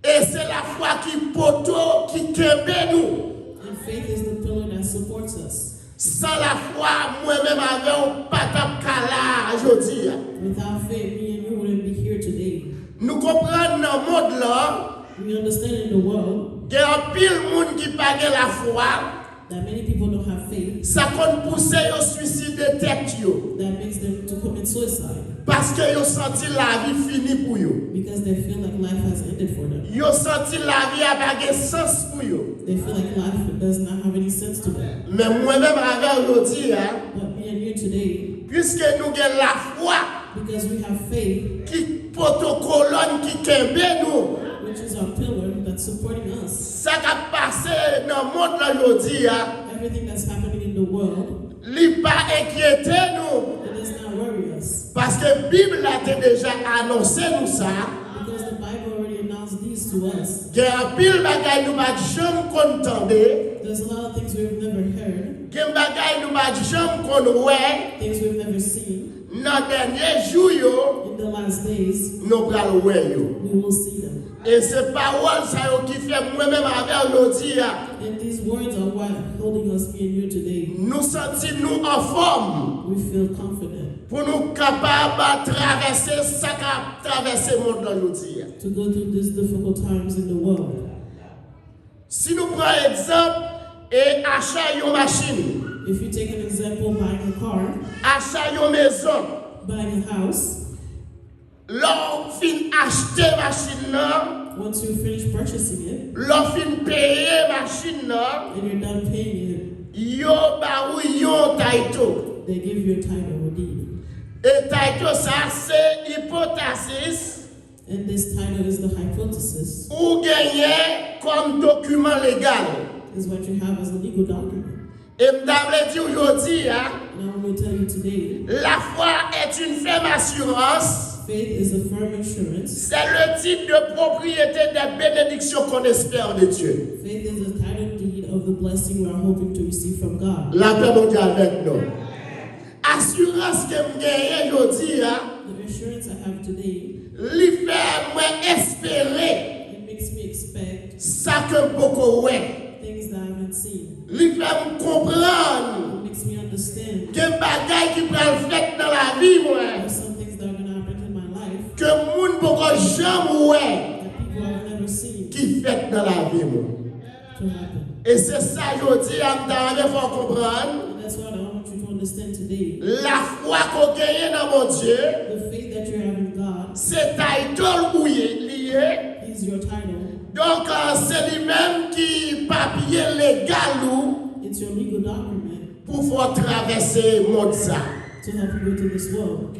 Et c'est la foi qui poteau qui kembe nous. And faith is the pillar that supports us. Sans la foi, moi-même avec un patap kala aujourd'hui. Without faith, me and you wouldn't be here today. Nous comprenons dans le monde là, We understand in the world il y a un pile monde qui pas la foi, that many people don't have faith, ça compte pousser au suicide de tête yo. that makes them to commit suicide Parce que yo senti la vie finie pour yo. because they feel like life has ended for them. Yo senti la vie a pas de sens pour yo. They feel like life does not have any sense to them. Mais moi-même avec aujourd'hui, But me and you today, puisque nous avons la foi because we have faith, qui protocolonne qui kembe nous, which is our pillar that's supporting us, ça qui a passé dans le monde là aujourd'hui, everything that's happening in the world, li pas inquiéter nous. it does not worry us. Parce que la Bible a déjà annoncé nous ça. Because the Bible already announced these to us. Il y a un pile bagay nous pas jamais contendé. There's a lot of things we've never heard, Il y a bagay nous pas jamais connaît. things we've never seen. Dans dernier jour yo, In the last days, nous pral ouais yo. we will see them. Et c'est parole ça yo qui fait moi-même avec aujourd'hui. And these words are what holding us, me and you today. Nous sentis nous en forme We feel confident pour nous capables de traverser ça qu'a traversé le monde aujourd'hui. to go through these difficult times in the world. Si nous prenons exemple et achat une machine, If you take an example, buying a car, achat une maison, buying a house, l'on fin acheter machine là, once you finish purchasing it l'on fin payer machine là, and you're done paying yo ba ou yon title. it, they give you a title or deed. Et title ça c'est hypothesis And this title is the hypothesis, ou gagner comme document légal. is what you have as a legal document. Et m'davle dit aujourd'hui, And I want to tell you today, la foi est une ferme assurance. faith is a firm assurance. C'est le type de propriété des bénédictions qu'on espère de Dieu. Faith is a title deed of the blessing we are hoping to receive from God. La paix mondiale avec nous. Assurance que je gagne aujourd'hui, The assurance I have today, li fait moi espérer it makes me expect ça que beaucoup ouais. things that I haven't seen. Li fait me comprendre It makes me understand que bagay qui prend fait dans la vie moi. there's some things that are going to happen in my life jamais ouais that people have never seen qui fait dans la vie. Moi. to happen. Et c'est ça que je dis à il faut comprendre. And that's what I want you to understand today. La foi qu'on gagne dans mon Dieu, The faith that you have in God c'est title ou lié. is your title. Donc c'est lui-même qui papier légal ou It's your legal document pour faire traverser le monde ça. to help you go to this world.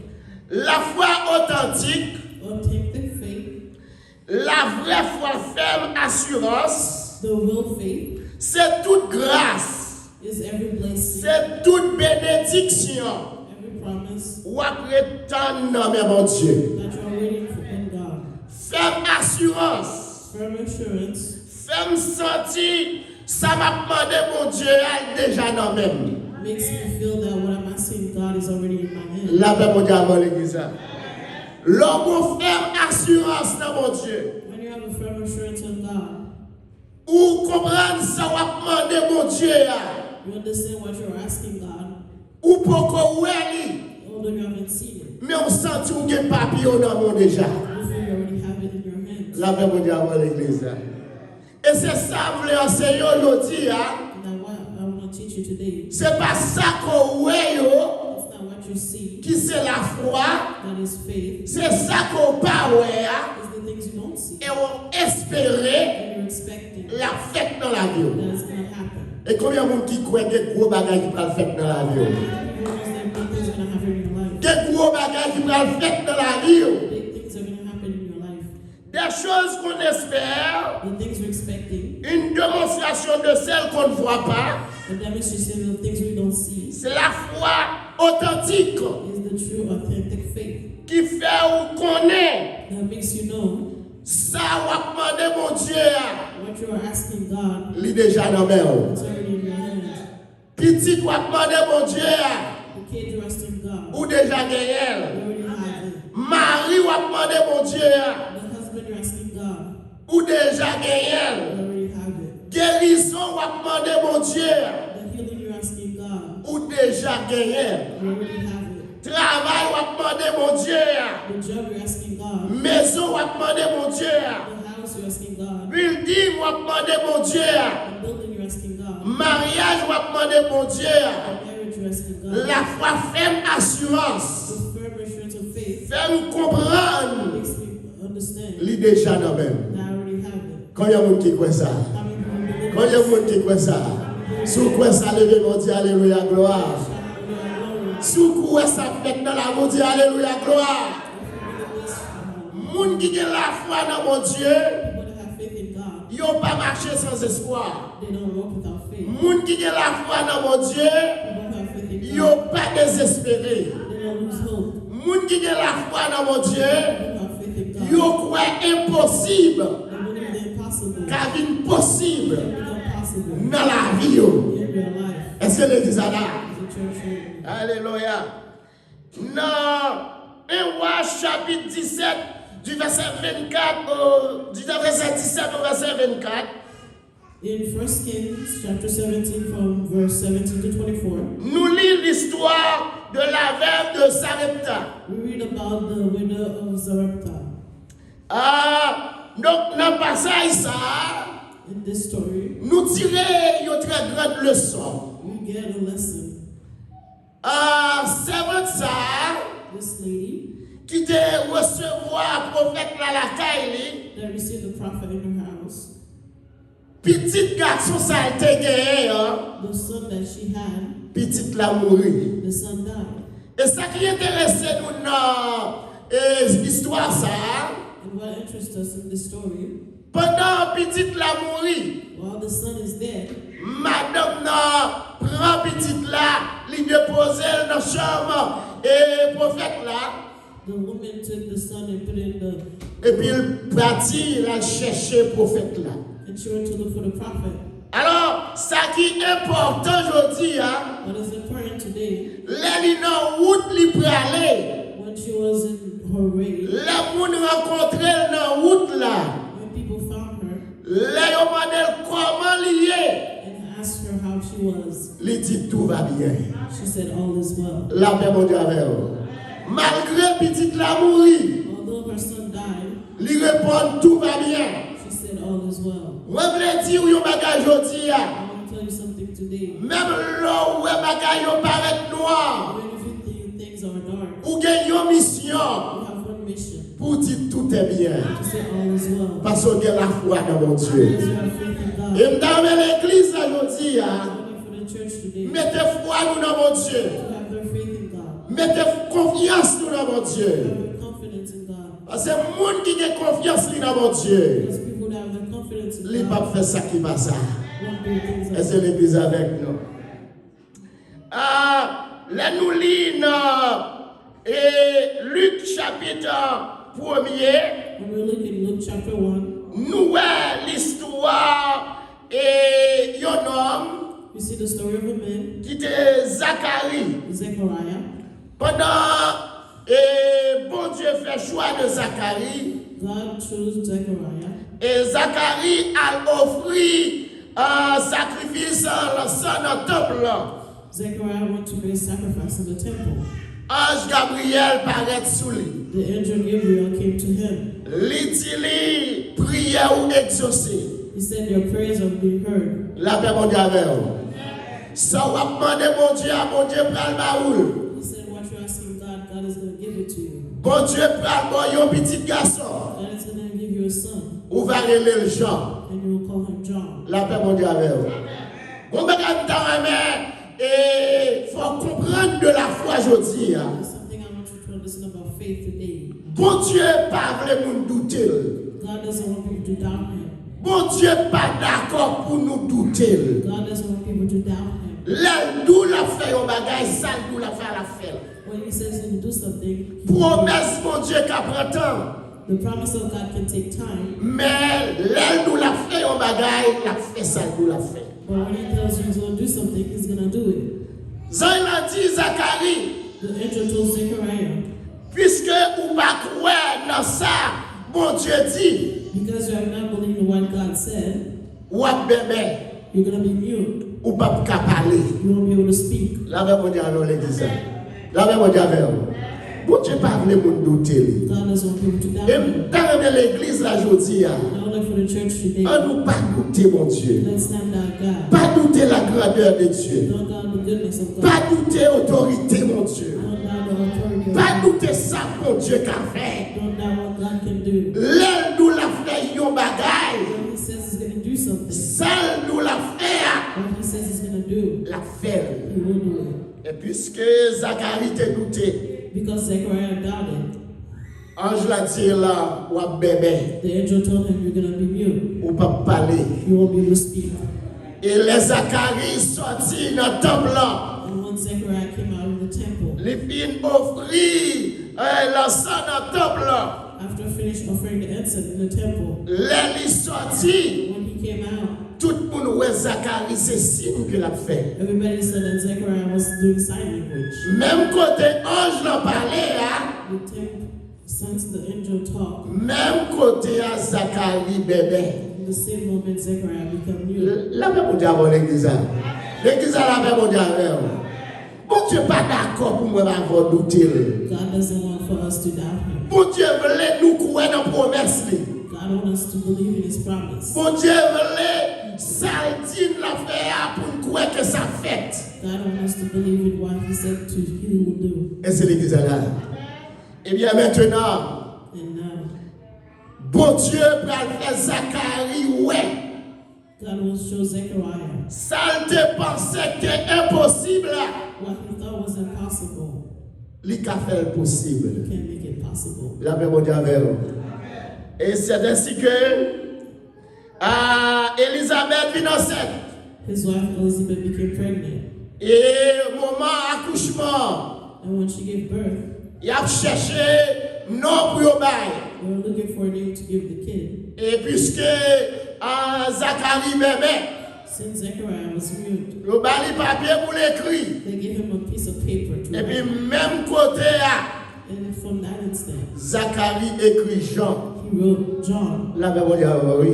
La foi authentique, Authentic faith, la vraie foi ferme assurance, the real faith, c'est toute grâce, is every blessing, c'est toute bénédiction. every promise Ou après tant non mais mon Dieu. that you are waiting for in God. Ferme assurance, Firm assurance ferme senti, ça m'a demandé mon Dieu elle déjà non même. makes me feel that what I'm asking God is already in my hand. La paix mon Dieu avant l'église. L'homme ferme assurance dans mon Dieu. When you have a firm assurance in God, Ou comprendre ça m'a demandé mon Dieu. you understand what you're asking God, Ou pourquoi ou elle, although you haven't seen it. mais on sent ou que papillon dans mon déjà. You feel you already have it in your hands. La paix mon Dieu avant l'église. Et c'est ça que je voulais enseigner aujourd'hui. And I want to teach you today. C'est pas ça qu'on voit, It's not what you see qui c'est la foi. that is faith. C'est ça qu'on parle. It's the things you don't see Et on espérait that you're expecting la fête dans la vie. that is going to happen. Et combien de monde qui croit que des gros bagages qui vont faire dans la vie? You know that big things are going to happen in your life. Des gros bagages qui vont faire dans la vie. Big things are going to happen in your life. Des choses qu'on espère, The things we're expecting, une démonstration de celles qu'on ne voit pas. the demonstration of the things we don't see, C'est la foi authentique is the true, authentic faith qui fait ou connaît. that makes you know Ça, on va demander mon Dieu. what you are asking God. Il est déjà dans mes mains. It's already in your hands. Petit, on va demander mon Dieu. The kid you're asking God, Ou déjà you gagné. already have it. Marie, on va demander mon Dieu. The husband you're asking God, Ou déjà you gagné. already have it. Guérison, on va demander mon Dieu. The healing you're asking God, Ou déjà gagné. you already have it. Travail, on va demander mon Dieu. The job you're asking God, Maison, on va demander mon Dieu. the house you're asking God, Building, on va demander mon Dieu. the building you're asking God, Mariage, on va demander mon Dieu. the marriage you're asking God, La foi ferme assurance. the firm assurance of faith Ferme comprendre. makes me understand L'idée déjà dans même. that I already have it. Quand il y a monde qui croit ça. How many people believe Quand il y a this? monde qui croit ça. Si vous croyez ça, levez mon Dieu, alléluia, gloire. Hallelujah, Si vous croyez ça, faites dans la mon Dieu, alléluia, gloire. glory. Moun qui a la foi dans mon Dieu, People that have faith in God, ils n'ont pas marché sans espoir. they don't walk without faith. Moun qui a la foi dans mon Dieu, People that have faith in ils God, n'ont pas désespéré. they don't lose hope. Moun qui a la foi dans mon Dieu, People that have faith in God, ils croient impossible, they believe the impossible. car impossible They become possible dans la vie. Yo. in real life. Est-ce que l'église a là? As a church room. Alléluia. Dans 1 Roi chapitre 17, du verset 24 du verset 17 au verset 24, In 1 Kings chapter 17 from verse 17 to 24, nous lisons l'histoire de la veuve de Sarepta. we read about the widow of Zarepta. Donc, dans le passage, ça, In this story, nous tirons une très grande leçon. we get a lesson. Servante ça, This lady qui te recevoir prophète là la caille, that received the prophet in her house, petit garçon ça a été gagné, the son that she had, petit la mourir. the son died. Et ça qui intéresse nous dans l'histoire ça, And what interests us in this story, pendant petit la mourir, while the son is dead, madame prend petit là, lui dépose dans la chambre et prophète là. the woman took the son and put it in the, Et puis il partit, il a cherché prophète là. and she went to look for the prophet. Alors, ça qui est important aujourd'hui, What is important today, les dans route li pralé, when she was in her way, les moun rencontré dans route là, when people found her les yo mandel comment lié, and asked her how she was, li dit tout va bien. she said all is well. La paix mon Dieu avec vous. Malgré petite la mourir, Although her son died, Il répond tout va bien. She said, all is well. Moi, je voulais dire un bagage aujourd'hui. I want to tell you something today. Même là où un bagage paraît noir, When you think things are dark, ou gagne une mission you have one mission. pour dire tout est bien. To say all is well. Parce qu'on a la foi dans mon Dieu. Because you have faith in God. Et je dans l'église aujourd'hui. Only for the church today. Mettez foi nous dans mon Dieu. To have their faith in God. Mettez confiance nous dans mon To Dieu. have their confidence in God. Parce que les gens qui ont confiance dans mon Dieu, Because people that have their confidence ils ne in peuvent God pas faire ça qui va ça. won't do things Et like c'est l'église avec nous. Là, nous lisons Luc chapitre 1er. When we look in Luke chapter 1, Nous voyons l'histoire et un homme we see the story of a man, qui était Zacharie. Zechariah. Pendant bon Dieu fait choix de Zacharie, God chose Zechariah. et Zacharie a offert un sacrifice dans le temple. Zechariah went to make sacrifice in the temple. Ange Gabriel paraît sous lui. The angel Gabriel came to him. L'itili prière ou exaucée. He said, your prayers have been heard. La paix mondiale avec vous. Ça va demander mon Dieu prend le baoul. He said, what you're asking God, God is going to give it to you. Bon Dieu prend un petit garçon. God is going to give you a son, Ou va relire le Jean. and you will call him John. La paix mondiale avec vous. Bon, et faut comprendre de la foi aujourd'hui. There's something I want you to understand about faith today. Bon Dieu pas voulu nous douter. God doesn't want people to doubt him. Bon Dieu pas d'accord pour nous douter. God doesn't want people to doubt him. Là d'où la fait un bagage sale, d'où la fait la fait. When he says he'll do something, Promesse mon Dieu qui prend temps. the promise of God can take time. Mais là d'où la fait un bagage, la fait sale, d'où la fait. But when he tells you he's going to do something, he's going to do it. Zan l'a dit Zacharie, The angel told Zechariah, puisque ou pas croire dans ça, bon Dieu dit, because you have not believed in what God said, ou à bébé, you're going to be mute. ou pas qu'à parler. You won't be able to speak. La paix mondiale dans l'église. La paix mondiale avec vous. Bon Dieu pas voulu nous douter. God doesn't want people to doubt Et him. dans l'église là aujourd'hui, Not only for the church today, on nous pas douter mon Dieu. let's stand out God. Pas douter la grandeur de Dieu. Don't doubt the goodness of God. Pas douter l'autorité mon Dieu. Don't doubt the authority of Pas God. douter ça mon Dieu qu'a fait. Don't doubt what God can do. L'aile nous la fait yon bagay. When he says he's going to do something, Celle nous la fait. what he says he's going to do, La fait. he will do it. Et puisque Zacharie t'a douté, Because Zechariah doubted, ange l'a dit là, ou à bébé, the angel told him, you're going to be mute. ou pas parler. You won't be able to speak. Et les Zacharie sortis dans le temple là. And when Zechariah came out of the temple, Les filles offrirent l'encens dans le temple là. after finished offering the incense in the temple, Les sortis, when he came out, tout le monde ouais Zacharie, c'est signe que l'a fait. everybody said that Zechariah was doing sign language. Même côté ange l'a parlé, hein? Since the angel talked, Même côté à Zacharie bébé. in the same moment Zechariah became mute. La paix mondiale pour l'église. L'église a la paix mondiale. Bon Dieu pas d'accord pour moi avoir douté. God doesn't want for us to doubt him. Bon Dieu voulait nous croire dans la promesse. God wants us to believe in his promise. Bon Dieu voulait saldine la faire pour nous croire que ça fait. God wants us to believe in what he said to he will do. Et c'est l'église là. Eh bien maintenant, And now, bon Dieu va faire Zacharie, ouais. God will show Zechariah Ça te pensait que c'était impossible. what he thought was impossible. Il a fait le possible. He can make it possible. La paix mondiale avec vous. Et c'est ainsi que Élisabeth vit enceinte. His wife Elizabeth became pregnant. Et au moment accouchement, And when she gave birth, il a cherché nom pour le bail. they were looking for a name to give the kid. Et puisque Zacharie bébé, Since Zechariah was mute, le bail papier pour l'écrit. they gave him a piece of paper to Et puis write. même côté, And from that instant, Zacharie écrit Jean. he wrote John. La paix mondiale, oui.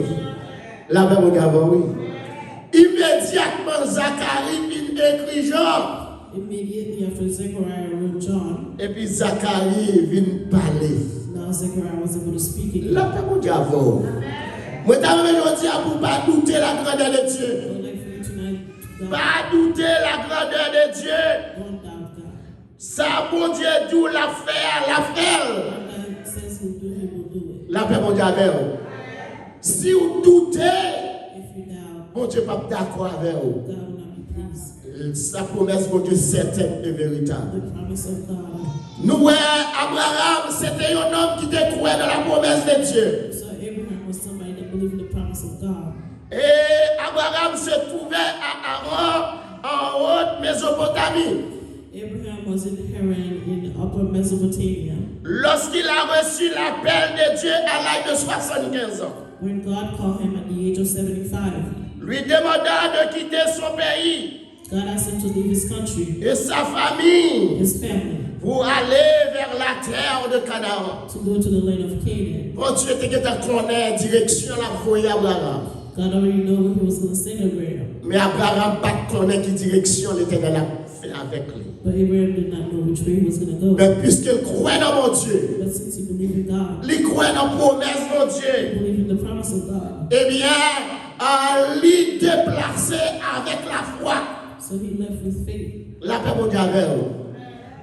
La paix mondiale, oui. Immédiatement, Zacharie vient écrire Jean. Immediately after Zechariah wrote John, Et puis Zacharie vient parler. now Now Zechariah was able to speak again. La paix, mon Dieu, avant. Moi, t'as même aujourd'hui pour pas douter la grandeur de Dieu. I would like for you tonight to Pas douter la grandeur de Dieu. don't doubt God. Ça, bon Dieu, d'où la faire, la faire. What God says He'll do, He will do it. La paix, mon Dieu, avec vous. Si vous doutez, If you doubt, mon Dieu, pas d'accord avec vous. God will not be pleased. Sa promesse, mon Dieu, certaine et véritable. The promise of God. Nous, ouais, Abraham, c'était un homme qui découvrait dans la promesse de Dieu. So Abraham was somebody that believed in the promise of God. Et Abraham se trouvait à Haran, en haute Mésopotamie. Abraham was in Haran in Upper Mesopotamia. Lorsqu'il a reçu l'appel de Dieu à l'âge de 75 ans, When God called him at the age of 75, lui demanda de quitter son pays God asked him to leave his country, et sa famille his family, pour aller vers la terre de Canaan. to go to the land of Canaan. Bon Dieu te connaît direction la voie Abraham. God already knew what he was going to send Abraham, Mais Abraham pas connaît qui direction l'Éternel a fait avec lui. but Abraham did not know which way he was going to go. Mais puisqu'il croit dans mon Dieu, But since he believed in God, il croit dans la promesse de mon he Dieu, believed in the promise of God, eh bien, lui déplacer avec la foi. so he left with faith. La paix mon Dieu avec vous.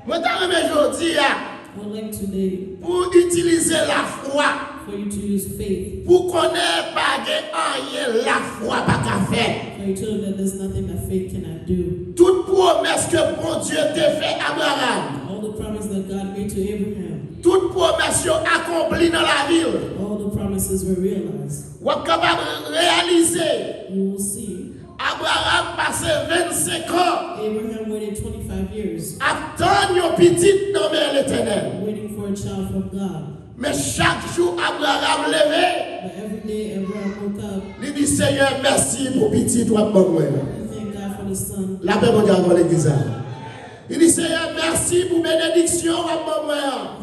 Moi, aujourd'hui, I would like today pour utiliser la foi, for you to use faith, pour connaître pas rien, la foi pas qu'à faire. for you to know that there's nothing that faith cannot do. Toute promesse que mon Dieu t'a fait à Abraham, All the promise that God made to Abraham, toute promesse accomplie dans la vie, all the promises were realized. vous êtes capable de réaliser. You will see Abraham passé 25 ans, Abraham waited 25 years, attendre un petit nommé l'Éternel. waiting for a child from God. Mais chaque jour, Abraham levé, But every day Abraham woke up, il dit Seigneur, merci pour petit toi pour moi. he thanked God for the son. La paix mon Dieu avant l'église. Il dit Seigneur, merci pour bénédiction pour moi.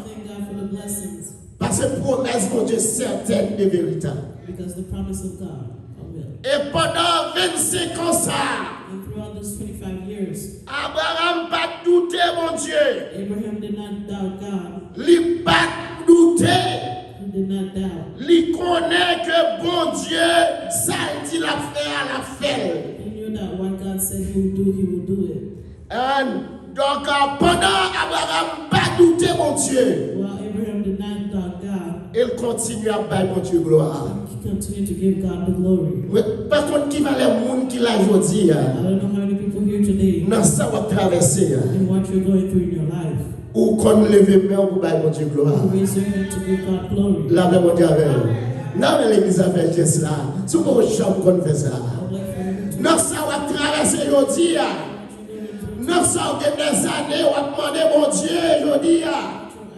He thanked God for the blessings, Parce que promesse mon Dieu certaine et véritable. because the promise of God will. Et pendant 25 ans ça, And throughout those 25 years, Abraham pas douté mon Dieu. Abraham did not doubt God. Il pas douté. He did not doubt. Il connaît que bon Dieu, ça il dit la fait à la fait. He knew that what God said he would do it. Donc pendant Abraham pas douté mon Dieu, While Abraham did not doubt God, il continue à bailler mon Dieu gloire. he continued to give God the glory. Par contre, qui va les monde qui l'a aujourd'hui, I don't know how many people here today dans ça va traverser, and what you're going through in your life, ou qu'on lève main pour bailler mon Dieu gloire. who raise your hand to give God glory. La paix mon Dieu avec vous. Non, mais l'église a fait geste là. Si vous avez chambre qu'on fait ça. I would like for you to Non, ça va traverser aujourd'hui. Non, ça va des années, on va demander mon Dieu aujourd'hui. you're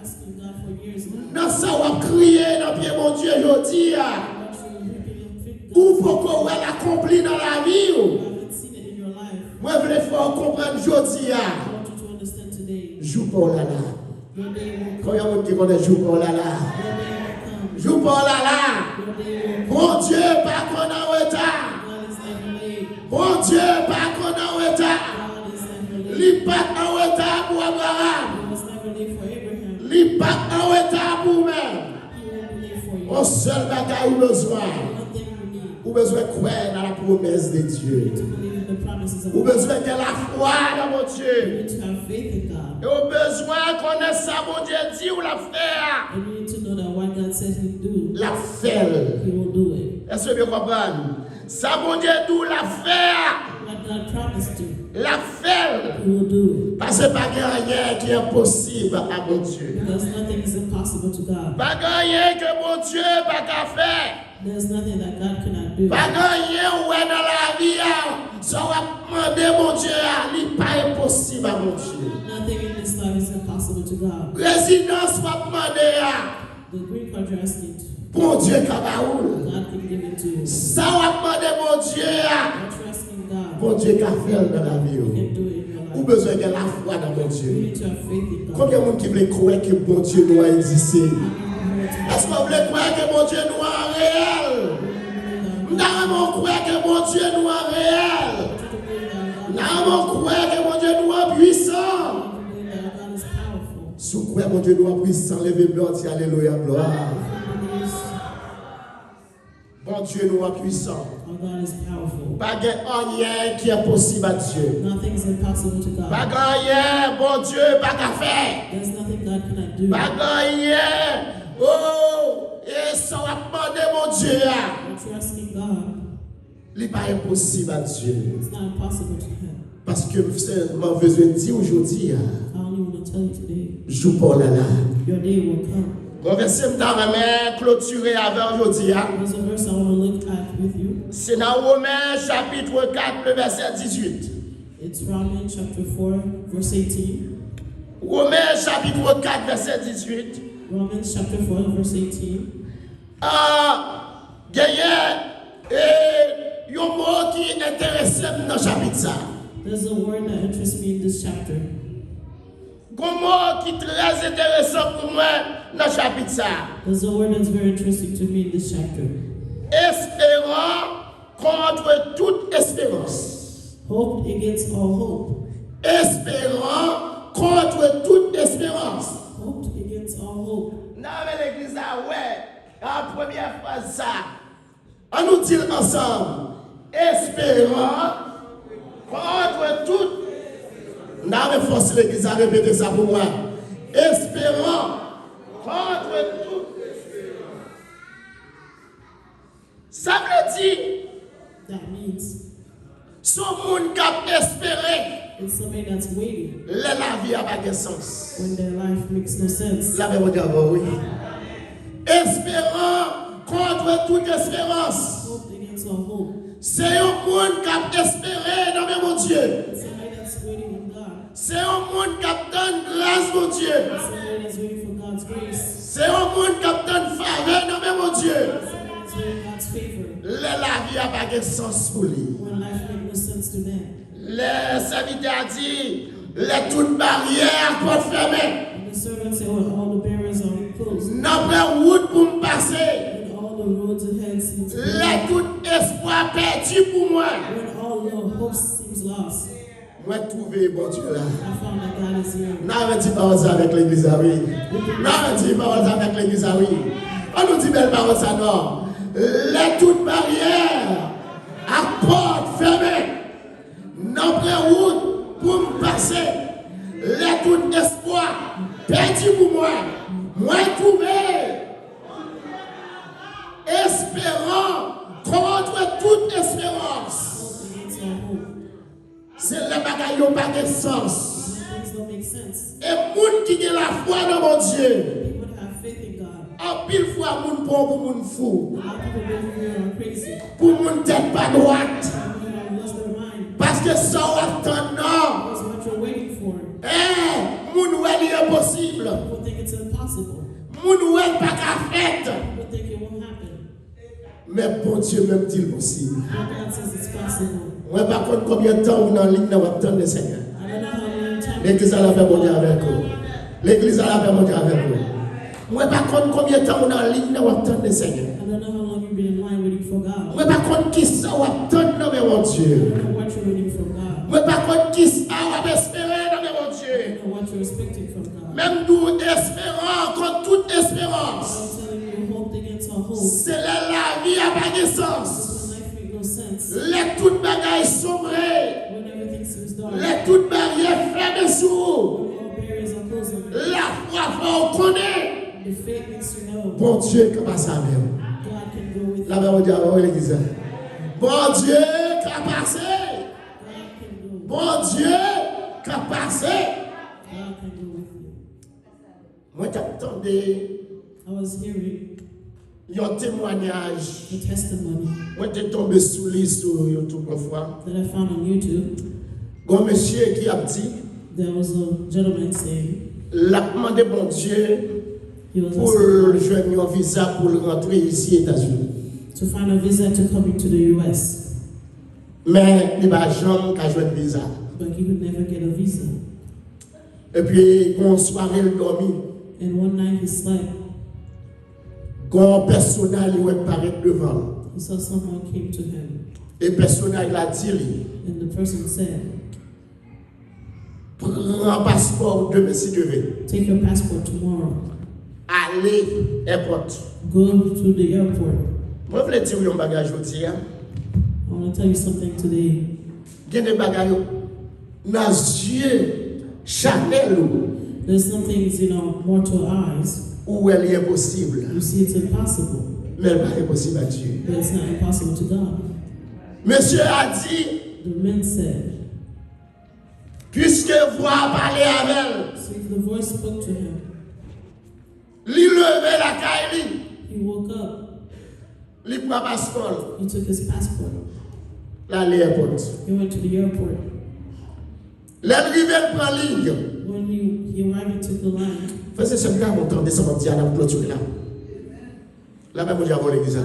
asking God for years now. Non, ça va crier dans pied mon Dieu aujourd'hui. What you're reaping, Ou pour qu'on l'accomplit dans la vie. you haven't seen it in your life. Moi, je voulais faire comprendre aujourd'hui. I want you to understand today. Joue pour là là. Your day will Quand il y a un monde qui connaît joue pour là là. come. Joue pour là là. Your day will Bon Dieu, pas qu'on en retard. God is never late. Bon Dieu, pas qu'on en retard. God is never late. Li pas en retard pour Abraham. He was never late for Abraham. Li pas en retard pour même. He won't be late for you. On seul bagaille ou besoin. One thing you need Ou besoin de croire dans la promesse de Dieu. to believe in the promises of Ou God. besoin de la foi dans mon You Dieu. need to have faith in God. Et au besoin de connaître ça, mon Dieu dit ou la faire. And you need to know that what God said He'd do, La faire. He will do it. Est-ce que vous comprenez? Ça, mon Dieu dit ou la faire. What God promised to, La faire. He will do Parce que pas rien qui est impossible à mon Dieu. it. Because nothing is impossible to God. Pas rien que mon Dieu pas qu'à faire. There's nothing that God cannot do. Pas rien ouais dans la vie. Ça va demander mon Dieu. Il n'est pas impossible à mon Dieu. Nothing in this life is impossible to God. Résidence va demander. The green card you're asking to, Bon Dieu, Kabaoul. God can give it to you. Ça va demander mon Dieu. What you're asking God, Bon Dieu, qu'a fait dans la vie. He can do it in your Ou life. besoin de la foi dans mon You Dieu. need to have faith in God. Combien de monde qui veut croire que bon Dieu doit exister? Est-ce qu'on veut croire que bon Dieu doit réel? Nous avons croire que bon Dieu doit réel. Nous avons croire que bon Dieu doit puissant. God is powerful. Sous Frère, mon Dieu, nous avons puissant, levez-nous, alléluia, gloire. Bon Dieu, nous avons puissant. Our God is powerful. Pas rien qui est possible à Dieu. Nothing is impossible to God. Pas rien, bon Dieu, pas qu'à faire. There's nothing God cannot do. Pas rien. Oh, et ça va demander, mon Dieu. What you're asking God, Il n'est pas impossible à Dieu. it's not impossible to Him. Parce que seulement besoin de dire aujourd'hui, I only want to tell you today, je parle là. your day will come. Mon verset dans ma main clôturé avec aujourd'hui. There's a verse I want to look at with you. C'est dans Romains chapitre 4, le verset 18. It's Romans chapter 4, verse 18. Romains chapitre 4, verset 18. Romans chapter 4, verse 18. Et un mot qui est intéressant dans le chapitre ça. There's a word that interests me in this chapter. Un mot qui est très intéressant pour moi dans le chapitre ça. There's a word that's very interesting to me in this chapter. Espérant contre toute espérance. Hope against all hope. Espérant contre toute espérance. Hope against all hope. Dans l'église, ouais, la première phrase ça. On nous dit ensemble. Espérant contre toute. N'a pas forcé l'église à répéter ça pour moi. Espérant contre tout. Ça veut dire, That means son monde qui a espéré, it's somebody that's waiting la vie a pas de sens. when their life makes no sense. La vie dire oui. Espérant contre toute espérance. Hope against all hope. C'est un monde qui a espéré dans mon Dieu. It's somebody that's waiting on God. C'est un monde qui a donné grâce, mon Dieu. It's somebody that's waiting for God's grace. C'est un monde qui a donné faveur dans mon Dieu. It's somebody that's waiting God's favor. La vie a pas de sens pour lui. When life makes no sense to them. Le serviteur a dit, les toutes barrières sont fermées. And the servant said, well, all the barriers are closed. N'a pas route pour me passer. When all the roads ahead seem to be Les tout espoir perdu pour moi. when all the hope seems lost. Moi, trouvé bon Dieu là. I found that God is here. N'a pas dit parole ça avec l'église, ah oui. N'a pas dit parole ça avec l'église, ah oui. On nous dit belle parole ça, non. Les toutes barrières à porte fermée. N'a pas route pour me passer. Les tout espoir perdu pour moi. Moi, trouvé. Espérant contre toute espérance. Hope against all hope. C'est les bagailles qui n'ont pas de sens. Things don't make sense. Et moun qui a la foi dans mon Dieu. People that have faith in God. En pile fois, moun bon pour moun fou. A lot of people believe they are crazy. Pour moun tête pas droite. People that have lost their mind. Parce que ça va attendre non. That's what you're waiting for. Moun ouel est impossible. People think it's impossible. Moun ouel pas qu'à faire. People think it won't happen. Mais bon Dieu même dit possible. But God says it's possible. Moi par contre combien de temps on est en ligne dans votre temps de Seigneur. I don't know how long time. L'église a la fait monter avec vous. L'église a la fait monter avec vous. Moi par contre combien de temps on est en ligne dans votre temps de Seigneur. I don't know how long you've been in line waiting for God. Moi par contre qui ça va attendre dans mon Dieu. I don't know what you're waiting for God. Moi par contre qui ça va espérer dans mon I Dieu. don't know what you're expecting from God. Même nous espérons contre toute espérance. I'm telling you, hope against all hope. C'est la vie à pas de sens. When life makes no sense. Les toutes bagailles sombrées. When everything seems dark. Les toutes barrières fermées sur vous. When all barriers are closing. La foi on connaît. The faith makes you know. Bon Dieu, comment ça va? God can go with you. La Bible dit avant l'église. Bon Dieu, qui a passé. God can go. Bon Dieu, qui a passé. God can go with you. Moi, j'attendais I was hearing un témoignage. the testimony Moi, j'étais tombé sous lui sur YouTube une fois. that I found on YouTube. Un monsieur qui a dit, There was a gentleman saying l'a demandé bon Dieu he was pour asking jouer un visa pour rentrer ici aux États-Unis. to find a visa to come into the U.S., Mais il n'a jamais qu'à jouer un visa. but he would never get a visa. Et puis, une soirée, il dormit. And one night he slept. Quand un personnel il apparaît devant. He saw someone came to him, Et le personnel il a dit, and the person said, prends Prends un passeport demain si Dieu veut. Take your passport tomorrow. Allez, airport. Go to the airport. Moi, je veux dire un bagage aujourd'hui. I want to tell you something today. Il y a des bagages dans les yeux Chanel There's some things in our mortal eyes. où elle est impossible. You see it's impossible, Mais elle n'est pas impossible à Dieu. but it's not impossible to God. Monsieur a dit, The men said, puisque voix a parlé avec elle, so if the voice spoke to him, lui lever la caille, he woke up, lui prend passeport, he took his passport, là l'airport. he went to the airport. L'arrivée prend ligne. When he arrived, he took the line. Faisez ce gars montant descendre dit à la clôture là. Là même on dit avant l'église.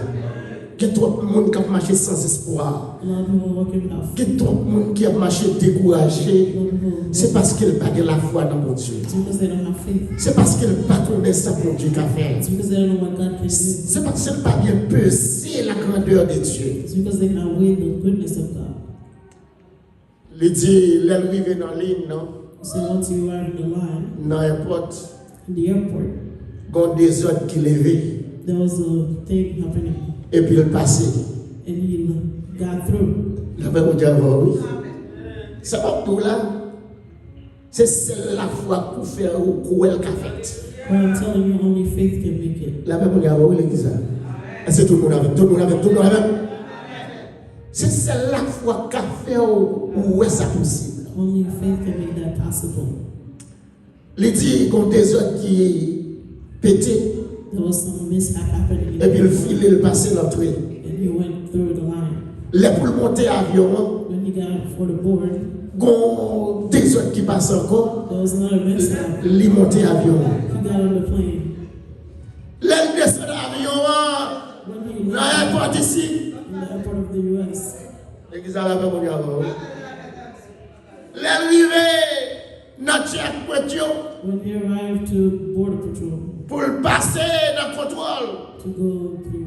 Il y a trop de monde qui a marché sans espoir. A lot of people walking without Il y faith. a trop de monde qui a marché découragé. A lot of people C'est parce qu'ils n'ont pas de la foi dans mon Dieu. It's because they don't have faith. C'est parce qu'ils n'ont pas connaissé ça pour Dieu qu'a fait. It's because they don't know what God can do. C'est parce qu'ils n'ont pas bien pesé la grandeur de Dieu. It's because they cannot weigh the goodness of God. Il dit, l'arrivée dans la ligne, non? So once you arrive in the line, Dans l'airport, in the airport, il y a des autres qui levaient. there was a thing happening, Et puis il passait. and he got through. La paix mon Dieu, oui. C'est pas pour là. C'est celle la foi pour faire au cruel qu'a fait. But I'm telling you, only faith can make it. La paix mon Dieu, oui, l'église. Est-ce que tout le monde avec? Tout le monde avec? Tout le monde avec? C'est celle la foi qu'a fait où est ça possible. Only faith can make that possible. Il dit qu'on des autres qui pétaient. There was some mishap happening, Et puis le fil, il passait l'entrée. and he went through the line. Les pour monter à l'avion, When he got for the board, gon des autres qui passent encore, there was another mishap. li monter à l'avion. He got on the plane. Les descend à l'avion, When he dans landed l'airport ici. in the airport of the U.S., L'église à la paix, mon Dieu. L'arrivée dans checkpoint when he arrived to Border Patrol pour le passer dans le contrôle, to go through,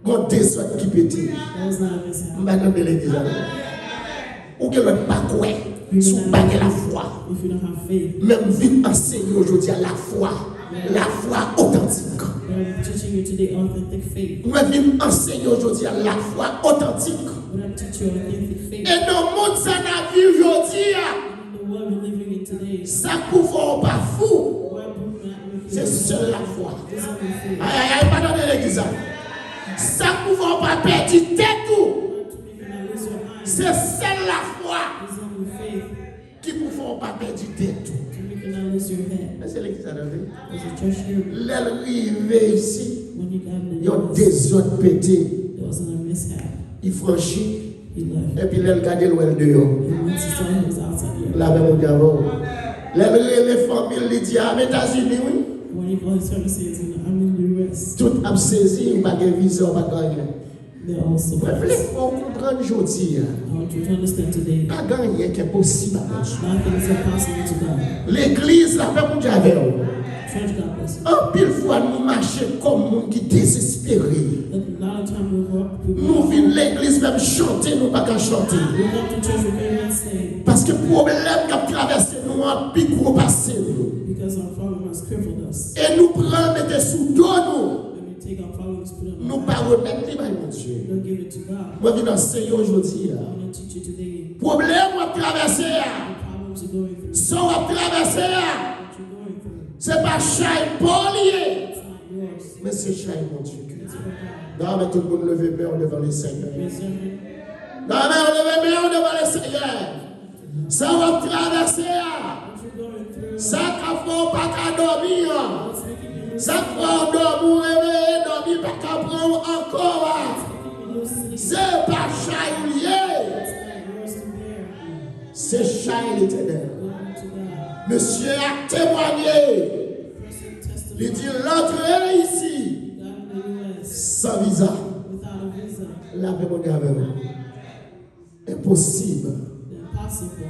gon des autres qui pétaient. that was not a mishap. Maintenant de l'église. Ou que l'on pas quoi, sous pas de la foi. If you don't have faith, Même vite enseigner aujourd'hui à la foi authentique. they're teaching you today authentic faith. Même vite enseigner aujourd'hui à la foi authentique. We're going to teach you authentic faith. Et dans le monde, ça n'a vu aujourd'hui, In the world we're living in today, ça pouvons pas fou. why would not make C'est seule la foi. It's only faith. Aïe, aïe, aïe, pas dans l'église. Ça pouvons pas perdre du tête tout. To make you not lose your mind, C'est seule la foi it's only faith. qui pouvons pas perdre du tête tout. To make you not lose your head. Mais c'est l'église à la vie. There's a church here. L'arrivée ici, When you got in il the y a US, des autres pétés. there was another mishap. Il franchit. He left. Et puis là, il regarde loin dehors. And once he saw he was outside the airport, Là, même, on dit avant. Là, les familles, ils disent, ah, mais États-Unis, oui. when he called his family, says, I'm in the US. Tout a saisi, il n'y a pas de visa, pas de rien. They're also Bref, il blessed. faut comprendre aujourd'hui. I want you to understand today, Pas de rien qui est possible à Dieu. nothing is impossible to God. L'église, la paix, mon Dieu, avec vous. Church, God bless you. En pile fois, nous marchons comme monde qui désespéré. A lot of time we walk, Nous venons l'église même chanter, nous pas qu'à chanter. we come to church, we can't even stay Parce que le problème qui a traversé nous a plus gros passé nous. because our problem has crippled us. Et nous prenons, mettez sous dos nous. When we take our problems, put them Nous on pas God, remettre les mains, mon Dieu. we don't give it to God. Moi, je viens enseigner aujourd'hui. I want to teach you today Problème à traverser, the problems you're going through, sans à traverser, what you're going through. c'est pas chai polier, It's not yours. mais c'est chai, mon Dieu. It's for God. Non, mais tout le monde levait main devant le Seigneur. Raise your hand. Non, mais on levait main devant le Seigneur. Ça va traverser, What you're going through, ça ne faut pas qu'à dormir. what's making you lose Ça va dormir, réveiller, dormir, pas qu'à prendre encore. making you lose sleep. C'est pas chai ou lié, It's not yours to bear. c'est chai l'éternel. Glory to God. Monsieur a témoigné. Person Il testify. dit l'entrée ici God in the US sans visa. without a visa. La paix, mon Dieu, avec vous. Impossible. The impossible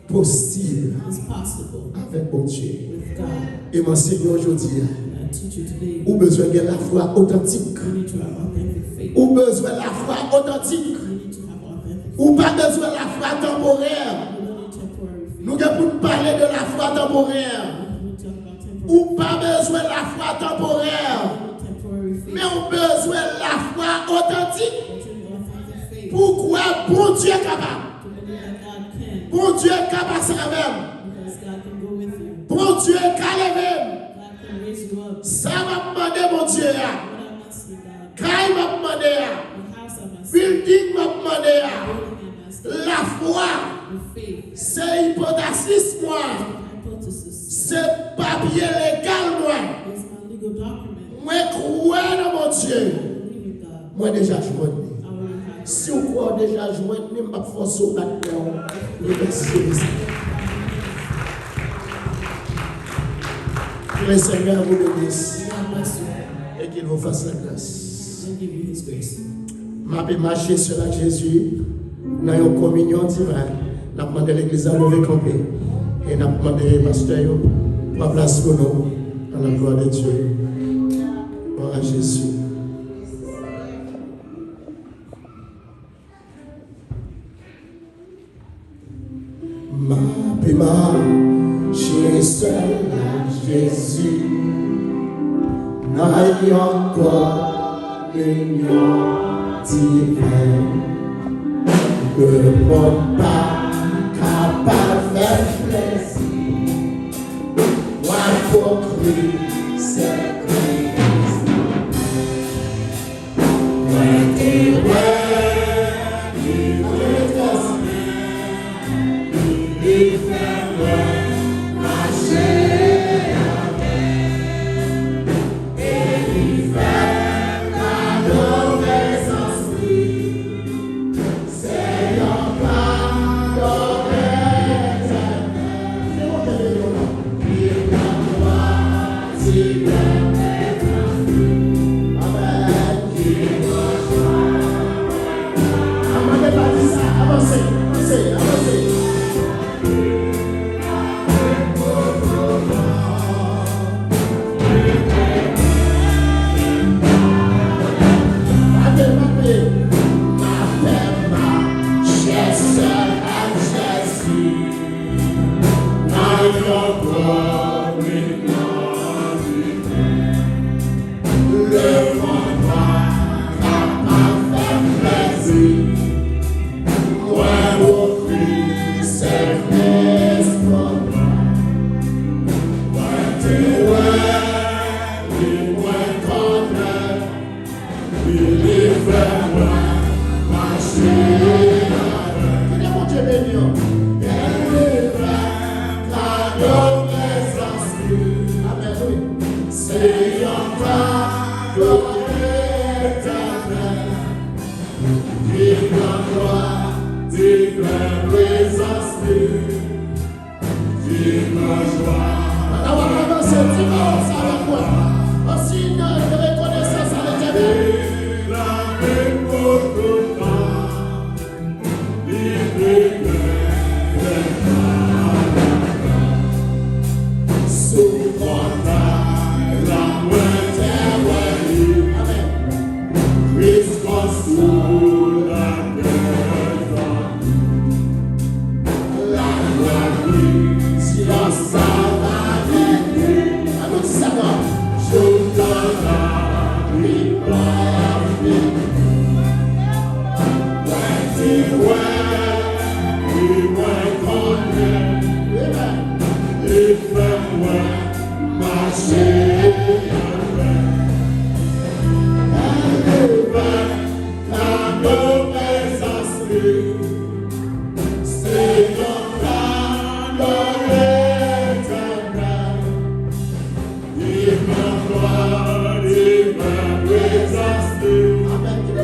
Possible is possible avec mon Dieu. with God. Et m'enseigner aujourd'hui. And I teach you today, Ou besoin de la foi authentique. you need to have authentic faith. Ou besoin de la foi authentique. You need to have authentic faith. Ou pas besoin de la foi temporaire. You don't need temporary faith. Nous devons parler de la foi temporaire. We talk about temporary, Ou pas besoin de la foi temporaire, temporary faith, mais on besoin de la foi authentique. but an authentic faith. Pourquoi bon Dieu est capable? To believe that God can, Bon Dieu est capable de même. because God can go with you. Bon Dieu est calé même. God can raise you up. Ça m'a demandé mon Dieu. What I must see, God. Caille m'a demandé. The house I must see. Building m'a demandé. Building I must see. La foi, With faith. c'est hypothesis moi. Hypothesis. C'est papier légal moi. It's my legal document. Moi crois dans mon Dieu. I believe in God. Moi déjà joué. I already have. Si on croit déjà joué, je ne vais pas forcer au bateau. Que le Seigneur vous bénisse God bless you et qu'il vous fasse la grâce. and give you His grace. Je vais marcher sur la Jésus dans une communion divine. Je vais demander l'église à lever camper. Et je vais demander au pasteur pour place pour nous dans la gloire de Dieu. Gloire à Jésus. Ma marcher sur la Jésus. N'aille encore union divine. Le monde pas capable de faire plaisir. Moi, pour Christ, c'est Christ. Ouais, t'es ouais, il fait ouais, marcher avec. Et il fait la l'obéissance. C'est un pardon éternel. Il m'envoie si bien amen. Il m'envoie. Amandez pas dit ça. Avancez, avancez, avancez. Amen.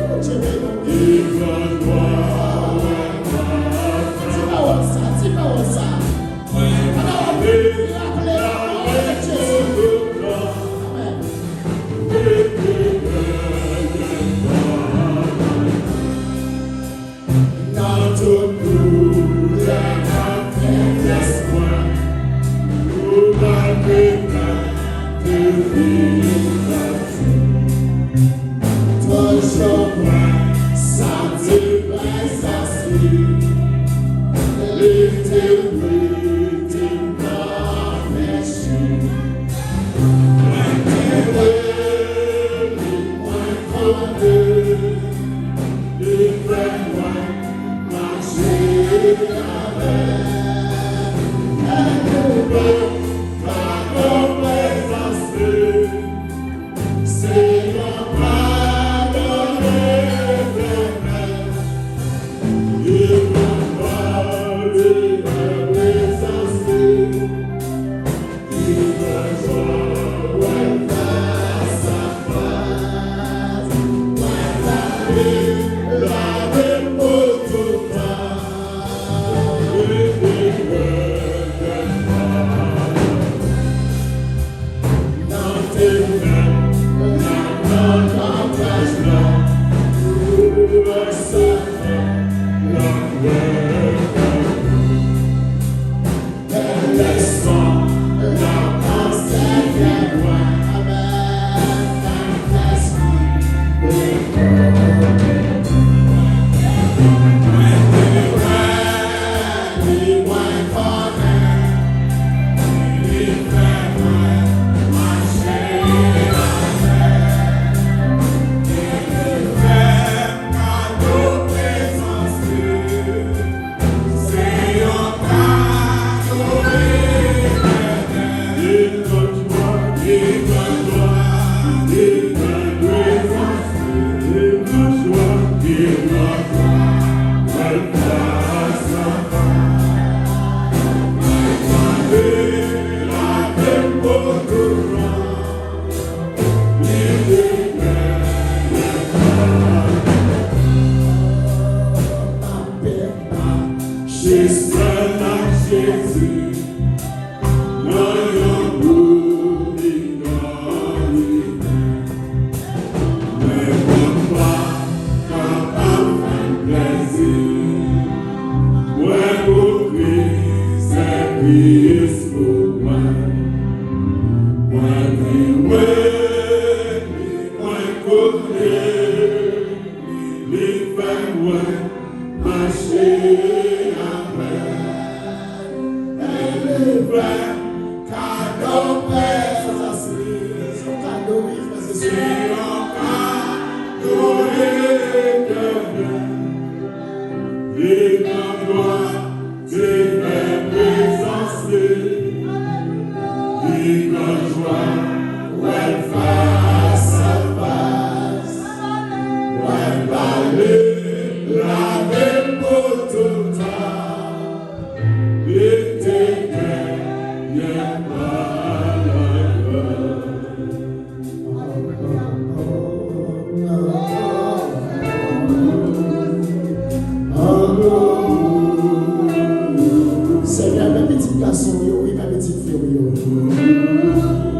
Seigneur, mes petits garçons, oui, mes petites filles,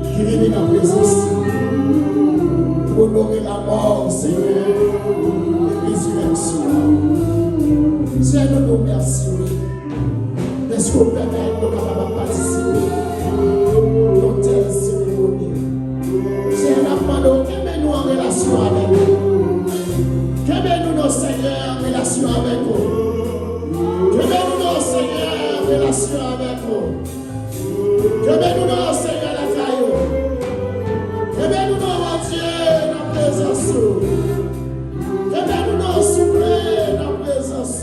qui viennent dans la présence, pour honorer la mort, Seigneur, et résurrection. Seigneur, nous remercions. Est-ce qu'on permet de nous participer dans telle cérémonie? Seigneur, nous nous en relation avec vous. Qu'aimez-nous, Seigneur, en relation avec vous. Qu'aimez-nous, Seigneur, en relation avec vous. Qu'aimez-nous, Seigneur, la caillou. Qu'aimez-nous, mon Dieu, dans la présence. Qu'aimez-nous, souffler dans la présence.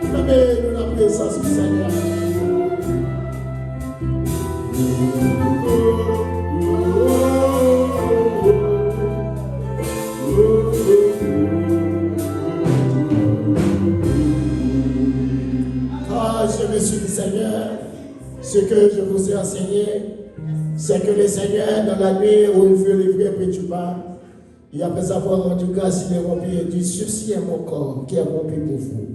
Qu'aimez-nous, dans la présence du Seigneur. Je me suis dit, Seigneur, ce que je vous ai enseigné, c'est que le Seigneur, dans la nuit où il veut livrer près du pain, et après avoir rendu grâce, il est rempli et dit, ceci est mon corps qui est rempli pour vous.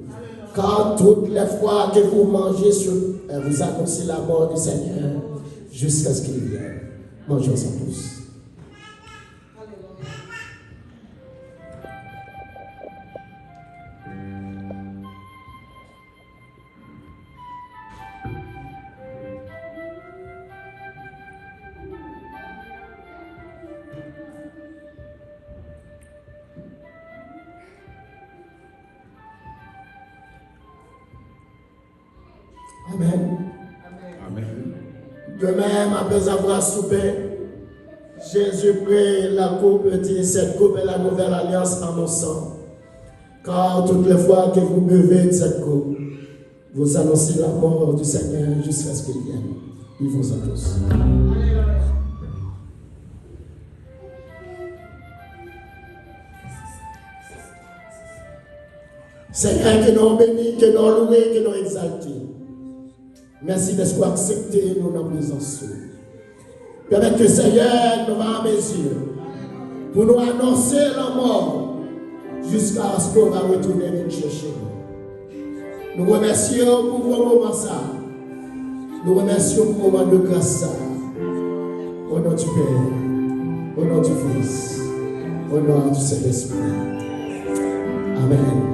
Car toutes les fois que vous mangez, vous annoncez la mort du Seigneur jusqu'à ce qu'il vienne. Mangeons en tous. Amen. Amen. De même, après avoir soupé, Jésus prit la coupe et dit, cette coupe est la nouvelle alliance en mon sang. Car toutes les fois que vous buvez de cette coupe, vous annoncez la mort du Seigneur jusqu'à ce qu'il vienne. Vivons à tous. Seigneur, que nous bénis, que nous louons, que nous exaltés. Merci de ce qu'on accepte nous dans la présence. Permettez que Seigneur nous va en mesure pour nous annoncer la mort jusqu'à ce qu'on va retourner nous chercher. Nous remercions pour vos moments ça. Nous remercions pour vos moments de grâce ça. Au nom du Père, au nom du Fils au nom du Saint-Esprit. Amen.